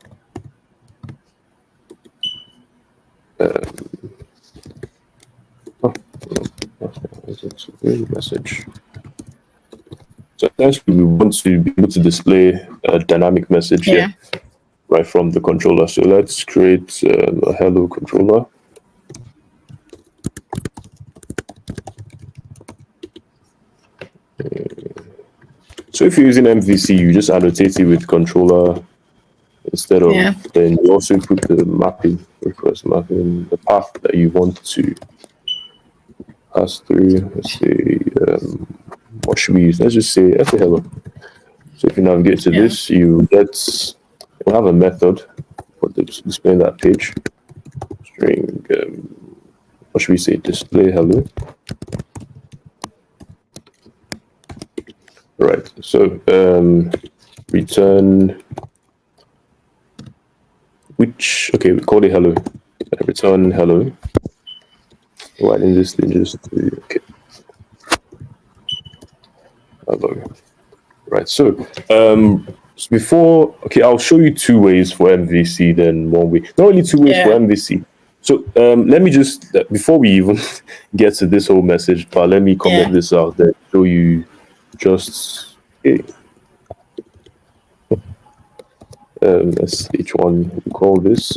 It's a great message. So essentially, we want to be able to display a dynamic message Yeah. here, right from the controller. So let's create a hello controller. So if you're using MVC, you just annotate it with controller instead of, Yeah. then you also put the mapping, request mapping, the path that you want to pass through. Let's say, what should we use? Let's just say hello. So if you navigate to Yeah. this, you have a method for displaying that page. String, what should we say? Display hello. Right. So return okay, we call it hello. Return hello. Why didn't this thing just okay? Hello. Right. So before, okay, I'll show you two ways for MVC, then one way. Not only two ways for Yeah. MVC. So let me just before we even get to this whole message, but let me comment Yeah. this out there. Show you just let's each one call this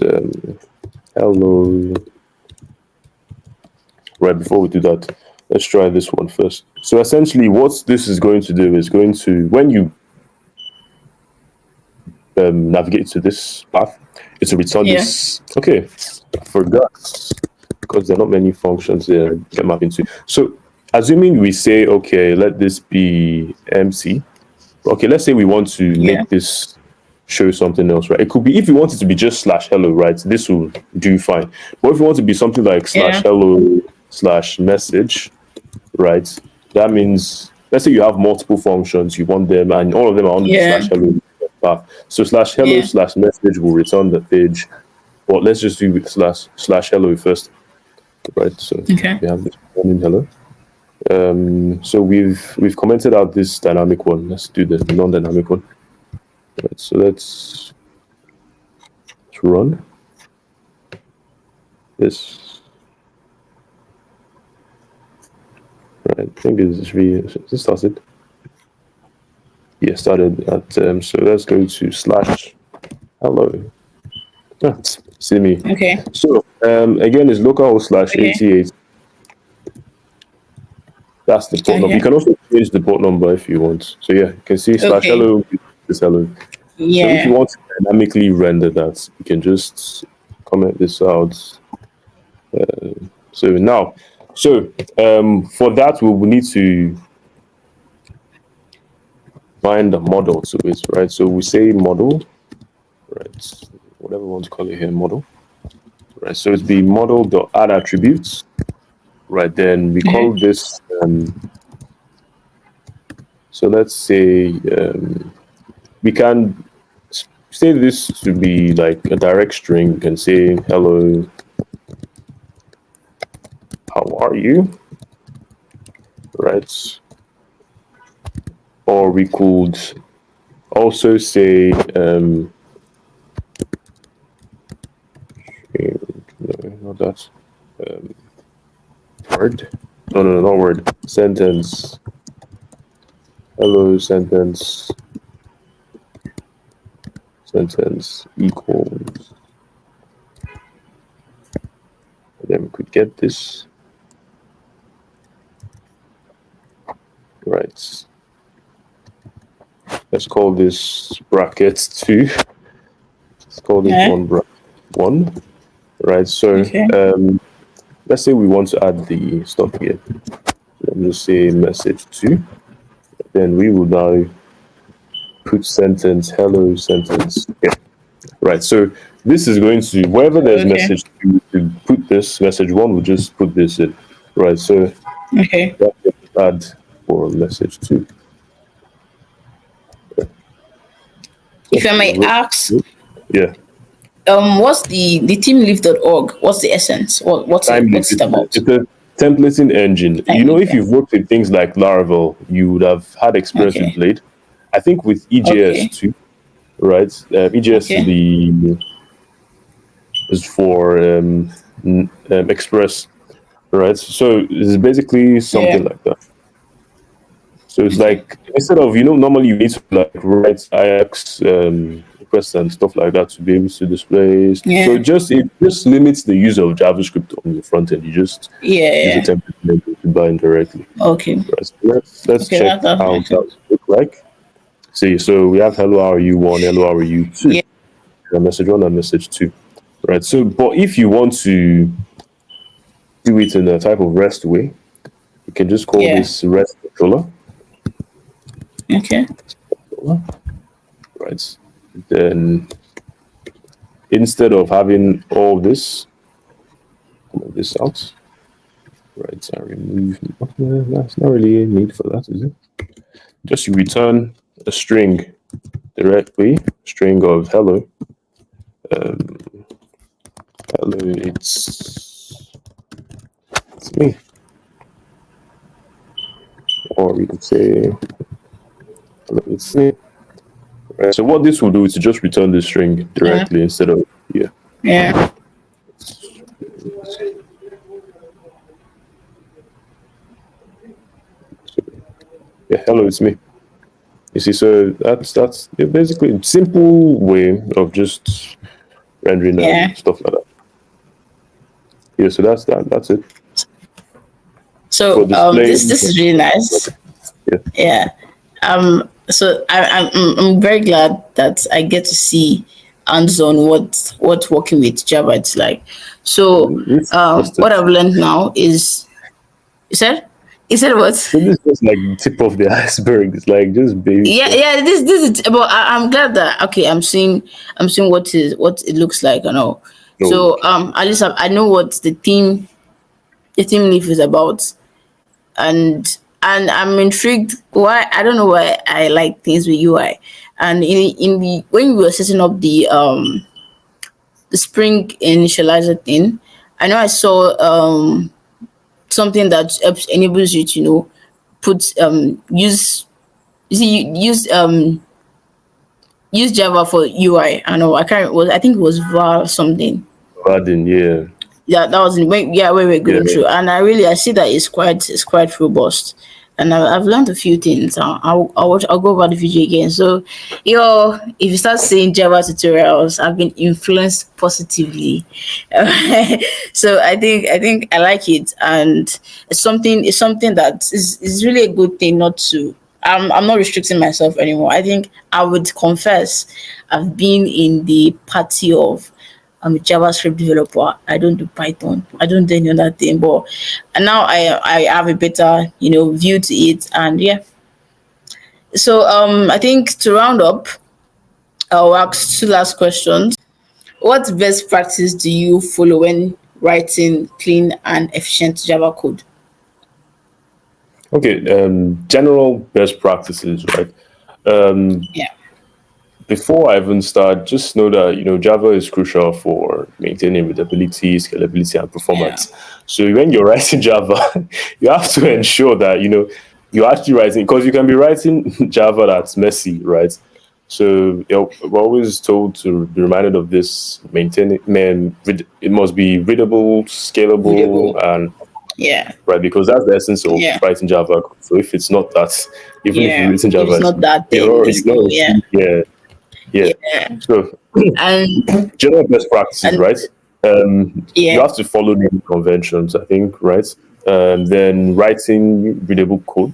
hello. Right, before we do that, let's try this one first. So essentially what this is going to do is going to, when you navigate to this path, it's to return Yeah. this. Okay, I forgot, because there are not many functions there to get mapped into. So assuming we say, okay, let this be MC. Okay, let's say we want to Yeah. make this show something else, right? It could be, if you want it to be just slash hello, right? This will do fine. But if you want to be something like slash Yeah. hello slash message, right? That means, let's say you have multiple functions, you want them, and all of them are on the Yeah. slash hello path. So slash hello Yeah. slash message will return the page. But let's just do with slash hello first, right? So Okay. we have this returning hello. So we've commented out this dynamic one. Let's do the non-dynamic one. Right, so let's run this. Right, I think it's really, this started. Yeah, started at so let's go to slash hello. Ah, see me. Okay. So again, it's local slash Okay. 88. That's the port number. You Okay. can also change the port number if you want. So yeah, you can see slash Okay. hello is hello. So if you Yeah. want to dynamically render that, you can just comment this out. So now, for that, we will need to find a model to it, right? So we say model, right? Whatever we want to call it here, model, right? So it's be model dot add attributes, right? Then we Okay. call this. So let's say we can say this to be like a direct string. We can say hello, how are you, right? Or we could also say no, not that word. No, not word. Sentence. Hello, sentence. Sentence equals. Then we could get this right. Let's call this bracket 2. Let's call this Yeah. one bracket 1. Right. So Okay. let's say we want to add the stuff here. Let me just say message 2. Then we will now put sentence hello sentence. Yeah. Right. So this is going to wherever there's Okay. message 2 to put this message 1, we'll just put this in. Right. So Okay. that's add for message 2. If I may ask, Yeah. what's the teamleaf.org? What's the essence? What's it about? It's a templating engine. You Time know, leaf, if yeah. you've worked with things like Laravel, you would have had experience with Okay. Blade. I think with EJS Okay. too, right? EJS Okay. is for Express, right? So it's basically Yeah. something like that. So it's Okay. like instead of normally you need to like write Ajax requests and stuff like that to be able to display. So Yeah. it just limits the use of JavaScript on your front end. You just Yeah. use a Yeah. template to bind directly. Okay. Right. So let's Okay. check That how makes that sense. would look like. See, so we have hello how are you 1, hello how are you 2, Yeah. and message 1 and message 2. Right. So but if you want to do it in a type of REST way, you can just call Yeah. this REST controller. Okay. Right. Then instead of having all this, comment this out. Right, I remove. That's not really a need for that, is it? Just you return a string directly, string of hello. Hello, it's me. Or we could say hello, it's me. Right. So what this will do is to just return the string Yeah. directly instead of here. Yeah. Yeah, hello, it's me. You see, so that's basically a simple way of just rendering Yeah. stuff like that. Yeah, so that's it for So displaying. this is really nice. Yeah, Yeah. So I'm very glad that I get to see hands on what working with Java it's like. So it's what interesting. I've learned now is you said what? So this is just like the tip of the iceberg. It's like just baby Yeah, stuff. yeah. This is. But I'm glad that okay. I'm seeing what it looks like and all. No, So at least I know what the team leaf is about, and I'm intrigued why I don't know why I like things with UI. And in the when we were setting up the Spring initializer thing, I know I saw something that helps enables you to put use you see use Java for UI. I know I can't was I think it was var something. Aladdin, yeah, Yeah, that was where we're going yeah. through, and I see that it's quite robust, and I've learned a few things. I'll go over the video again. So, if you start seeing Java tutorials, I've been influenced positively. So I think I like it, and it's something that is really a good thing not to. I'm not restricting myself anymore. I think I would confess I've been in the party of I'm a JavaScript developer. I don't do Python. I don't do any other thing. But and now I have a better view to it. And yeah. So I think to round up, I'll ask two last questions. What best practice do you follow when writing clean and efficient Java code? Okay, general best practices, right? Um, Yeah. before I even start, just know that Java is crucial for maintaining readability, scalability, and Yeah. performance. So when you're writing Java, you have to ensure that you're actually writing, because you can be writing Java that's messy, right? So we're always told to be reminded of this: maintaining, man, it must be readable, scalable, Readable. and Yeah. right, because that's the essence of Yeah. writing Java. So if it's not that, even if you're Yeah. written If Java, it's not that, then you're it's no. not Yeah. yeah, yeah. Yeah. So And general best practices, and right? You yeah. have to follow naming conventions, I think, right? Then writing readable code,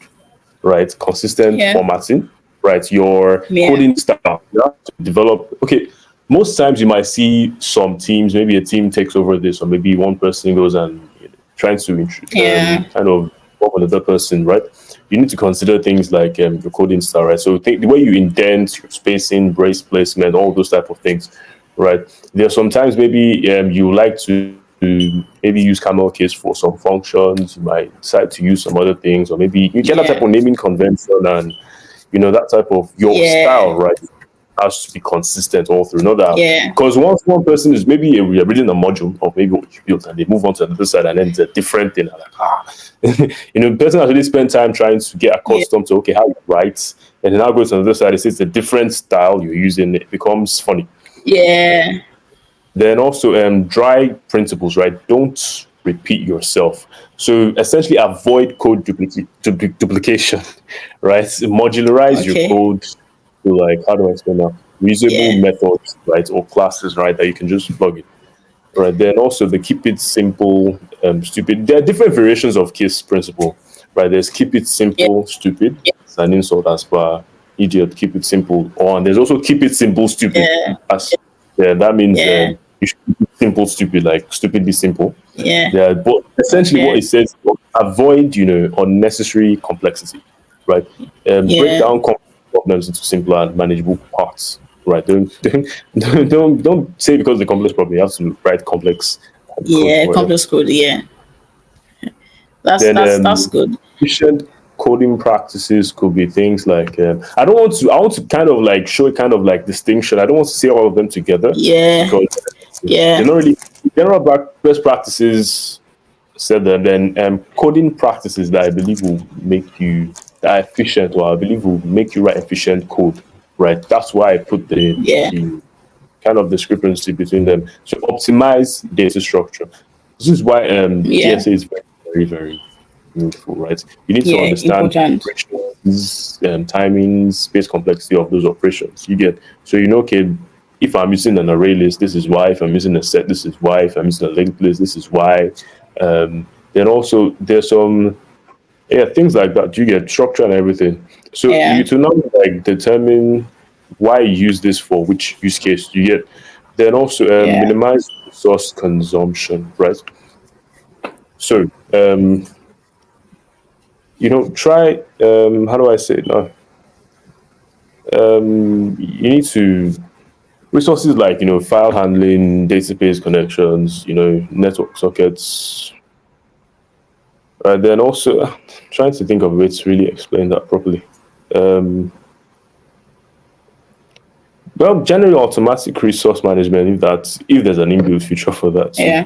right? Consistent Yeah. formatting, right? Your Yeah. coding style. You have to develop. Okay, most times you might see some teams, maybe a team takes over this, or maybe one person goes and trying to Yeah. kind of work on another person, right? You need to consider things like your coding style, right? So think the way you indent, your spacing, brace placement, all those type of things, right? There are sometimes maybe you like to maybe use camel case for some functions. You might decide to use some other things, or maybe you get that type Yeah. of naming convention, and that type of your Yeah. style, right? Has to be consistent all through. Not that, Yeah. because once one person is maybe reading a module of maybe what you built, and they move on to another side, and then it's a different thing. And like, the person has really spent time trying to get Yeah. accustomed to how you write, and then now go to another side. It's a different style you're using. It becomes funny. Yeah. Then also dry principles, right? Don't repeat yourself. So essentially avoid code duplication, right? Modularize your Okay. code to, like, how do I explain that? Reusable Yeah. methods, right? Or classes, right? That you can just plug in. Right. Then also the keep it simple, stupid. There are different variations of KISS principle, right? There's keep it Yeah. simple, stupid. It's an insult as per idiot. Keep it simple. Or and there's also keep it simple, stupid. Yeah. As that means Yeah. you should keep it simple, stupid, like stupidly simple. Yeah. Yeah, but essentially what Okay. it says, avoid unnecessary complexity, right? Break Yeah. down complex problems into simpler and manageable parts, right? Don't say because the complex problem you have to write complex code Yeah. for it. Complex code. Yeah. That's Then that's that's good. efficient coding practices could be things like I want to kind of like show a kind of like distinction. I don't want to say all of them together Yeah. because Yeah. they're not really general best practices said that. Then coding practices that I believe will make you that are efficient, or I believe will make you write efficient code, right? That's why I put Yeah. the kind of discrepancy between them. So optimize data structure. This is why Yeah. DSA is very, very, very meaningful, right? You need to Yeah. understand Important. operations, timings, space complexity of those operations. You get, so okay, if I'm using an array list, this is why. If I'm using a set, this is why. If I'm using a linked list, this is why. Then also there's some things like that. You get structure and everything. So you Yeah. to now like determine why you use this for which use case you get. Then also Yeah. minimize resource consumption, right? So try how do I say it now? You need to resources like file handling, database connections, network sockets. Then also trying to think of ways to really explain that properly. Um, well, generally automatic resource management, if there's an inbuilt feature for that too. Yeah.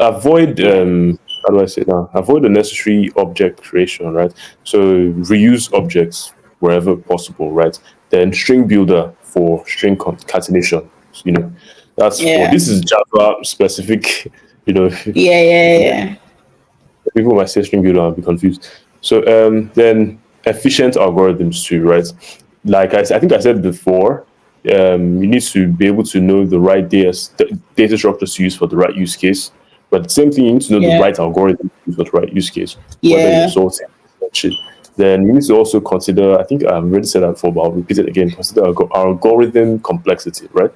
Avoid Yeah. how do I say it now? Avoid unnecessary object creation, right? So reuse objects wherever possible, right? Then string builder for string concatenation. You know, Yeah. this is Java specific. You know, Yeah. Yeah. people might say string builder and be confused. So then efficient algorithms too, right? Like I think I said before, you need to be able to know the right data structures to use for the right use case. But the same thing, you need to know the Yeah. right algorithm to use for the right use case, whether you're Yeah. sorting shit. Then you need to also consider, I think I've already said that before, but I'll repeat it again, consider algorithm complexity, right?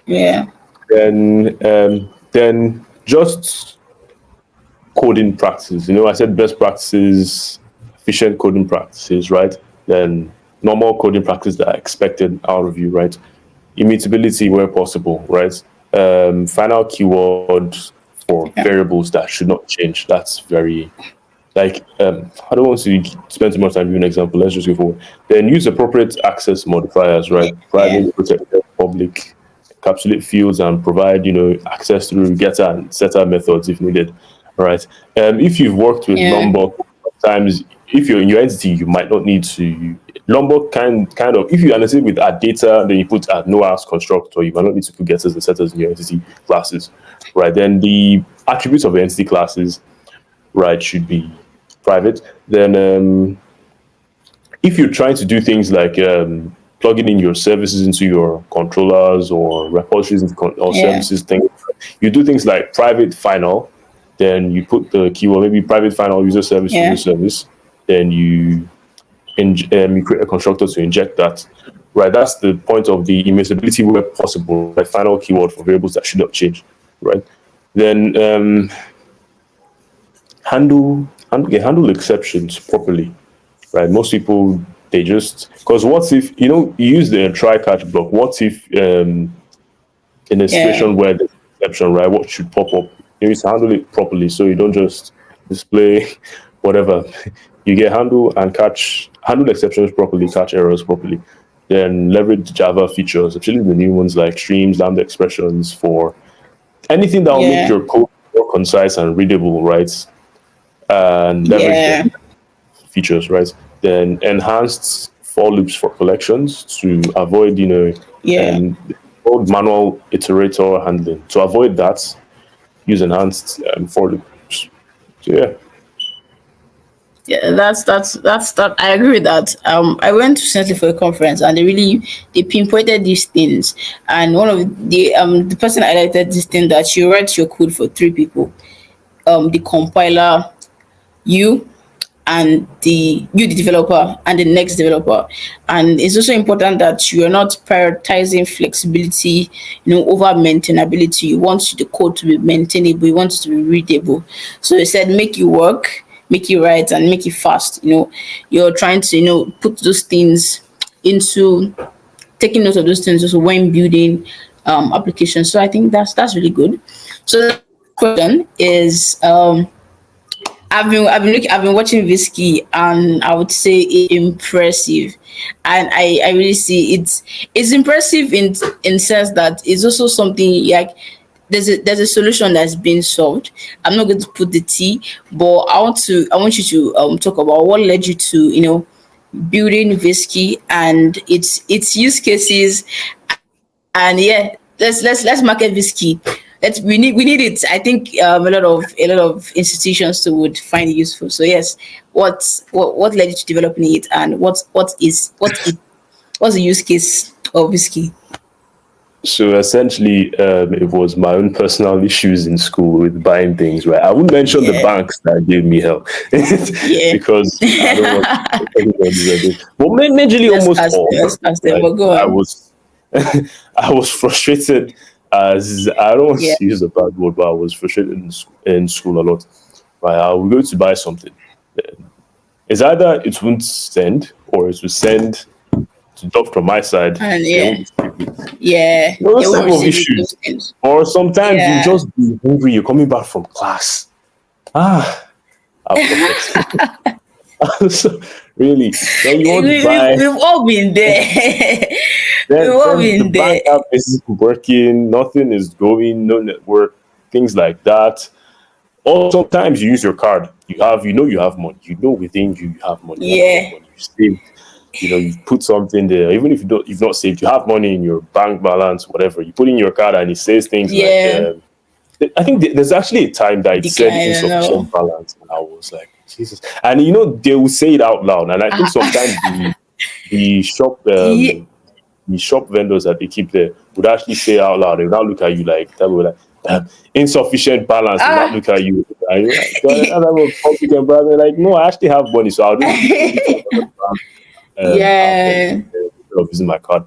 Yeah. Then just coding practices. I said best practices, efficient coding practices, right? Then normal coding practices that are expected out of you, right? Immutability where possible, right? Final keyword for Yeah. variables that should not change. That's very like I don't want to spend too much time giving an example. Let's just go forward. Then use appropriate access modifiers, right? Yeah. Private, protected, public, encapsulate fields and provide access through getter and setter methods if needed. All right. If you've worked with Yeah. Lombok, sometimes if you're in your entity, you might not need to. Lombok kind of if you annotate with add data, then you put add no as constructor. You might not need to put getters and setters in your entity classes, right? Then the attributes of the entity classes, right, should be private. Then if you're trying to do things like plugging in your services into your controllers or repositories or Yeah. services thing, you do things like private final. Then you put the keyword maybe private final user Yeah. service. Then you create a constructor to inject that. Right, that's the point of the immutability where possible, the final keyword for variables that should not change. Right, then handle exceptions properly. Right, most people they just because what if you use the try catch block? What if in a Yeah. situation where there's an exception, right? What should pop up? You need to handle it properly so you don't just display whatever. You get handle exceptions properly, catch errors properly. Then leverage Java features, especially the new ones like streams, lambda expressions for anything that will make Yeah. your code more concise and readable, right? And leverage the Yeah. features, right? Then enhanced for loops for collections to avoid, Yeah. old manual iterator handling. To avoid that, use enhanced for loops. So yeah, Yeah, that's that. I agree with that. I went recently for a conference and they pinpointed these things. And one of the person highlighted this thing that you write your code for three people. The compiler, you, and the developer, and the next developer. And it's also important that you are not prioritizing flexibility, over maintainability. You want the code to be maintainable, you want it to be readable. So it said make it work, make it right, and make it fast. You're trying to put those things into taking note of those things also when building applications. So I think that's really good. So the question is I've been watching Veskee, and I would say it's impressive. And I really see it's impressive in sense that it's also something like there's a solution that's been solved. I'm not going to put the T, but I want you to talk about what led you to building Veskee and its use cases. And yeah, let's market Veskee. We need it. I think a lot of institutions too would find it useful. So yes, what led you to developing it, and what's the use case of Veskee? so essentially, it was my own personal issues in school with buying things, right? I wouldn't mention the Yeah, banks that gave me help yeah. because I don't want everybody to do. But majorly almost all, Let's ask them. right? But go I on. was I was frustrated as I don't want Yeah, to use a bad word, but I was frustrated in school a lot. Right? I would go to buy something. It's either it won't send or it will send to drop from my side. and They yeah, won't receive it. yeah. They Those won't type of receive it, those issues. things. Or sometimes you Yeah. just be hungry, you're coming back from class. I've forgotten. So, really, then you want to buy, We've all been there. We've all then the been there. bank app isn't working, nothing is going, no network, things like that. Or sometimes you use your card. You have money. You know within you have money. You have enough Yeah, money. You saved. You put something there. Even if you've not saved, you have money in your bank balance, whatever. You put in your card and it says things like, yeah. I think there's actually a time that it said Decline. I don't know. insufficient balance, and I was like, Jesus. And they will say it out loud, and I think sometimes the shop Yeah. the shop vendors that they keep there would actually say out loud. They would not look at you like that. Would like insufficient balance. They would not Ah. look at you. And you're like, God, and I was confident, but they're like, no, I actually have money, so I'll just maybe tell them I have money Yeah. instead of using my card.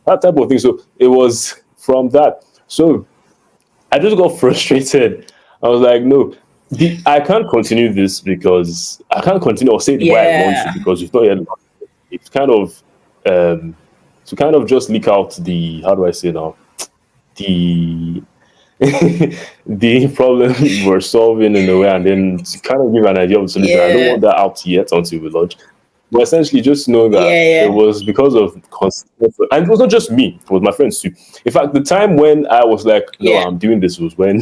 That type of thing. So it was from that. So I just got frustrated. I was like, no, I can't continue this because I can't continue or say it the way I want to Yeah. because it's not yet. It's kind of to kind of just leak out the how do I say now the the problem we're solving in a way, and then to kind of give an idea of the solution. I don't Yeah. want that out yet until we launch. But essentially, just know that Yeah. it Yeah. was because of consistent, and it was not just me; it was my friends too. In fact, the time when I was like, "No, Yeah. I'm doing this," was when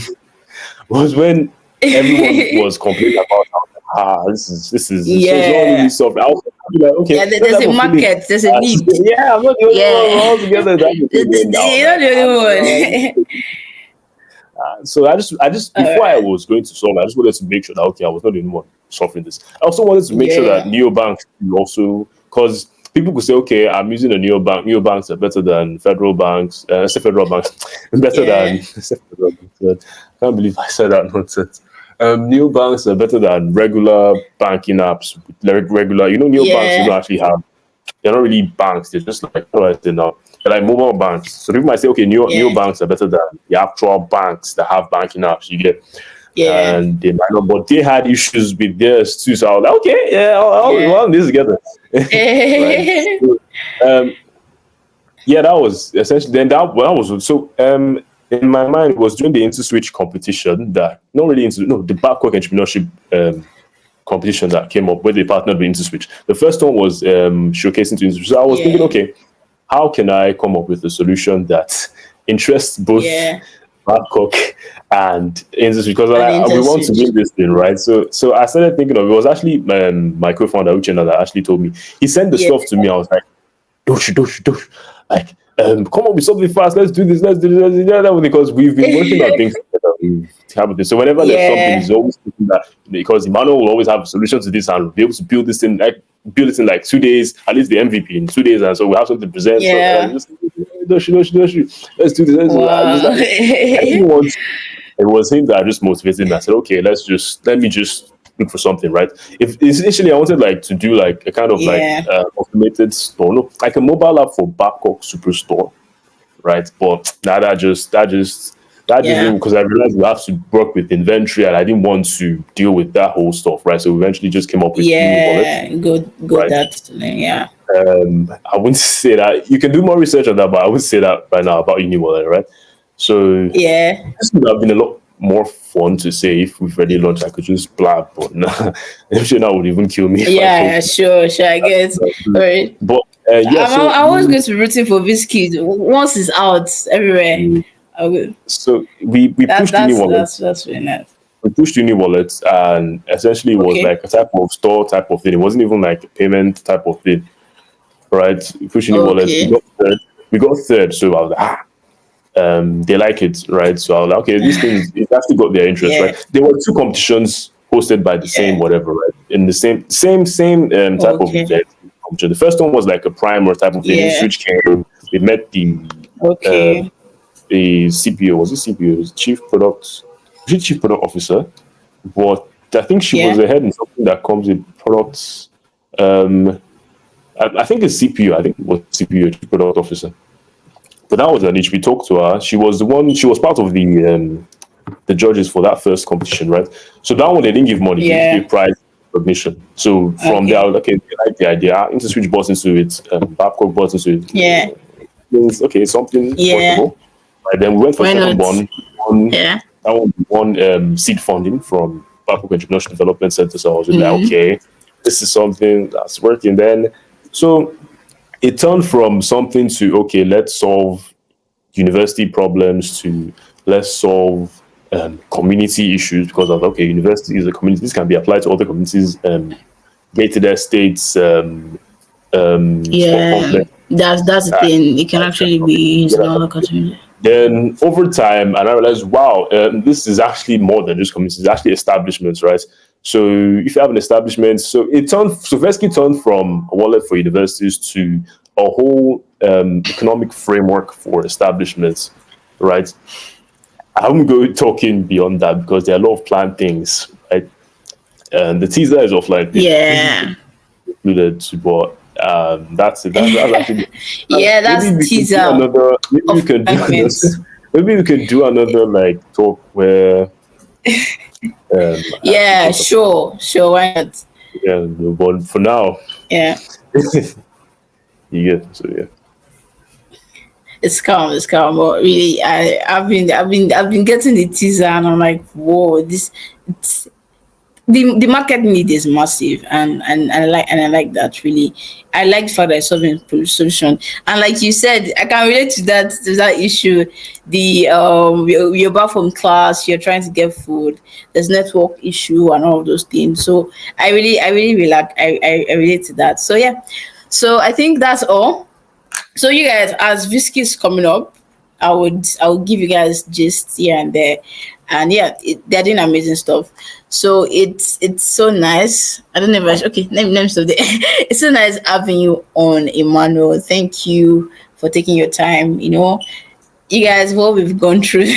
everyone was complaining about this is so it's not really Yeah. soft. I was like, okay, Yeah. let's There's have a a feeling. market. There's a need. Yeah, I'm not the only one. We're Yeah. all together. That's the feeling now. You're not Like, the I don't only know. one. So I just All before I right. was going to solve, I just wanted to make sure that okay, I was not the only one suffering this. I also wanted to make sure that Yeah. neobanks will also, because people could say, okay, I'm using a neobank. Neobanks are better than federal banks. I say federal banks better than. Yeah. I say federal banks. I can't believe I said that nonsense. Neobanks are better than regular banking apps. Regular, neobanks do Yeah. not actually have, they're not really banks. They're just like, how do I say now? They're like mobile banks. So people might say, okay, neo Yeah. banks are better than the actual banks that have banking apps. You get, Yeah. and they might not, but they had issues with theirs too. So I was like, okay, yeah, Yeah. I'll this together, right? So, um, yeah, that was essentially then that was so. In my mind, it was during the InterSwitch competition that not really into no the backward entrepreneurship competition that came up where they partnered with InterSwitch. The first one was showcasing to InterSwitch. So I was thinking, Yeah. okay, how can I come up with a solution that interests both Yeah. Babcock and InterSwitch? Because And we want to interswitch. win this thing, right? So I started thinking of it. Was actually my co-founder Uchenna that actually told me. He sent the Yeah. stuff to me. I was like, don't. Like, come up with something fast. Let's do this. Let's do this. Let's do that. Because we've been working on things together. We've have this. So whenever there's something, Yeah. he's always thinking that because Emmanuel will always have a solution to this and be able to build this in build it in like 2 days, at least the MVP in 2 days, and so we have something to present. So Yeah. just let's do this. Let's do this. I was Wow. like, I didn't want. It was him that just motivated me. I said, okay, let me just look for something, right? If initially I wanted like to do like a kind of like Yeah. automated store, no, like a mobile app for Babcock Superstore, right? But that Yeah. didn't, because I realized we have to work with inventory, and I didn't want to deal with that whole stuff, right? So we eventually just came up with Uni Wallet, Yeah. Good. Good. right? That. Yeah. I wouldn't say that you can do more research on that, but I would say that right now about Uni Wallet, right? So Yeah. this would have been a lot more fun to say if we've already launched. I could just blab, but nah, I'm sure that would even kill me if I Yeah. told. Sure. Sure. I guess. All right. But yeah, I'm so always going to be rooting for Veskee. Once it's out everywhere, I will. we pushed Uni Wallet. That's really nice. We pushed Uni Wallet, and essentially it was Okay. like a type of store type of thing. It wasn't even like a payment type of thing, right? We pushed Uni Wallet. We Okay. got third. We got third, so I was like, they like it, right? So I was like, okay, this thing it actually got their interest, Yeah. right? There were two competitions hosted by the same Yeah. whatever, right? In the same type of Okay. event. Competition. The first one was like a primer type of thing. In Yeah. Switch came, we met Okay. the CPO. Was it CPO? Was she Chief Product Officer? But I think she was Yeah. ahead in something that comes with products. I think it's CPO. I think it was CPO, Chief Product Officer. But that was an niche. We talked to her. She was the one. She was part of the judges for that first competition, right? So that one they didn't give money. They Yeah. just gave prize recognition. So from there, I Okay. was like, okay, they like the idea. InterSwitch bought into it. Babcock bought into it. Yeah. Means okay, something Yeah. workable. Right, then we went for Why the second not? one. One Yeah. that one won seed funding from Babcock Entrepreneurship Development Center. So I was like, Mm-hmm. okay, this is something that's working. Then so it turned from something to okay, let's solve university problems to let's solve community issues, because of okay, university is a community. This can be applied to other communities, gated estates, sport Yeah. complex. That's the thing. It can actually be used in Yeah. all countries. Then over time, and I realized, wow, this is actually more than just communities. It's actually establishments, right? So if you have an establishment, so Veskee turned from a wallet for universities to a whole economic framework for establishments, right? I won't go talking beyond that because there are a lot of planned things, right? And the teaser is of like Yeah. included, but that's it. That's actually Yeah, maybe that's we can do teaser another. Maybe we of can do another. fragments. Maybe we can do another like talk where Yeah, sure. Sure, why not? yeah, but for now, Yeah. you get so yeah. It's calm, it's calm. But really, I've been getting the teaser, and I'm like, whoa, it's, the market need is massive, and I like that really. I like the fact that it's solving solution, and like you said, I can relate to that issue. The you're back from class, you're trying to get food, there's network issue and all of those things. So I really relax. I relate to that. So yeah, so I think that's all. So you guys, as Veskee is coming up, I would give you guys gist here and there, and yeah, they're doing amazing stuff. So it's so nice. I don't know if okay. Let me stop there. It's so nice having you on, Emmanuel. Thank you for taking your time. You guys, what we've gone through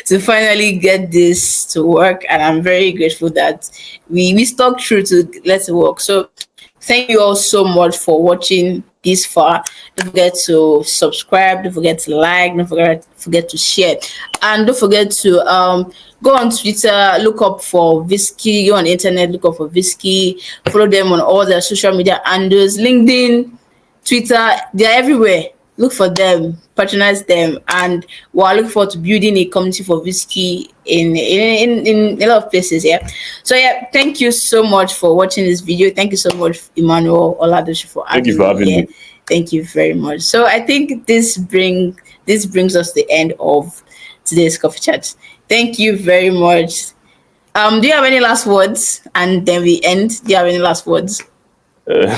to finally get this to work, and I'm very grateful that we stuck through to let it work. So thank you all so much for watching this far. Don't forget to subscribe, don't forget to like, don't forget to share, and don't forget to go on Twitter, look up for Veskee, go on the internet, look up for Veskee, follow them on all their social media handles, LinkedIn, Twitter, they're everywhere. Look for them, patronize them, and we're looking forward to building a community for Veskee in a lot of places. Yeah. So yeah, thank you so much for watching this video. Thank you so much, Emmanuel Oladosu, for Thank you having for me having here. me. Thank you very much. So I think this brings us to the end of today's coffee chat. Thank you very much. Do you have any last words? And then we end. Do you have any last words? Uh,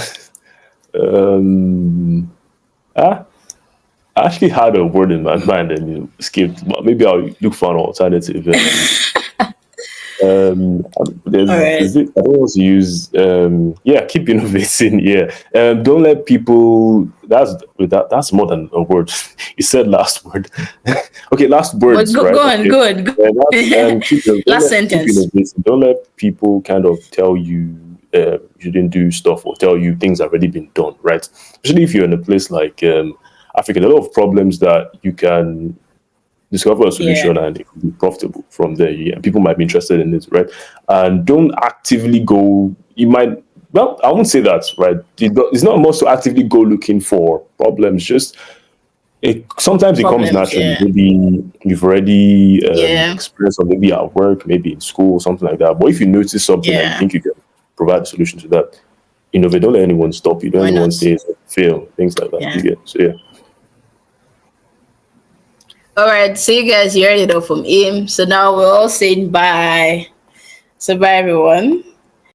um, ah, I actually had a word in my mind and skipped, but maybe I'll look for an alternative. All right. I don't want to use yeah, keep innovating. Yeah, don't let people. That's more than a word. You said last word. Okay, last But words, right? go on, Okay. good. Last Keep sentence. innovating. Don't let people kind of tell you you shouldn't do stuff or tell you things have already been done, right? Especially if you're in a place like Africa, there are a lot of problems that you can discover a Yeah. solution and it could be profitable from there. Yeah, people might be interested in it, right? And don't actively go. You might. Well, I won't say that, right? It's not much to actively go looking for problems. Just it sometimes it comes Problems. naturally. Yeah. Maybe you've already Yeah. experienced, or maybe at work, maybe in school, something like that. But if you notice something and you Yeah. think you can provide a solution to that, don't let anyone stop you. Don't let Why anyone not? say it's a fail, things like that. You Yeah. get so yeah. All right. So you guys, you heard it all from him. So now we're all saying bye. So bye, everyone.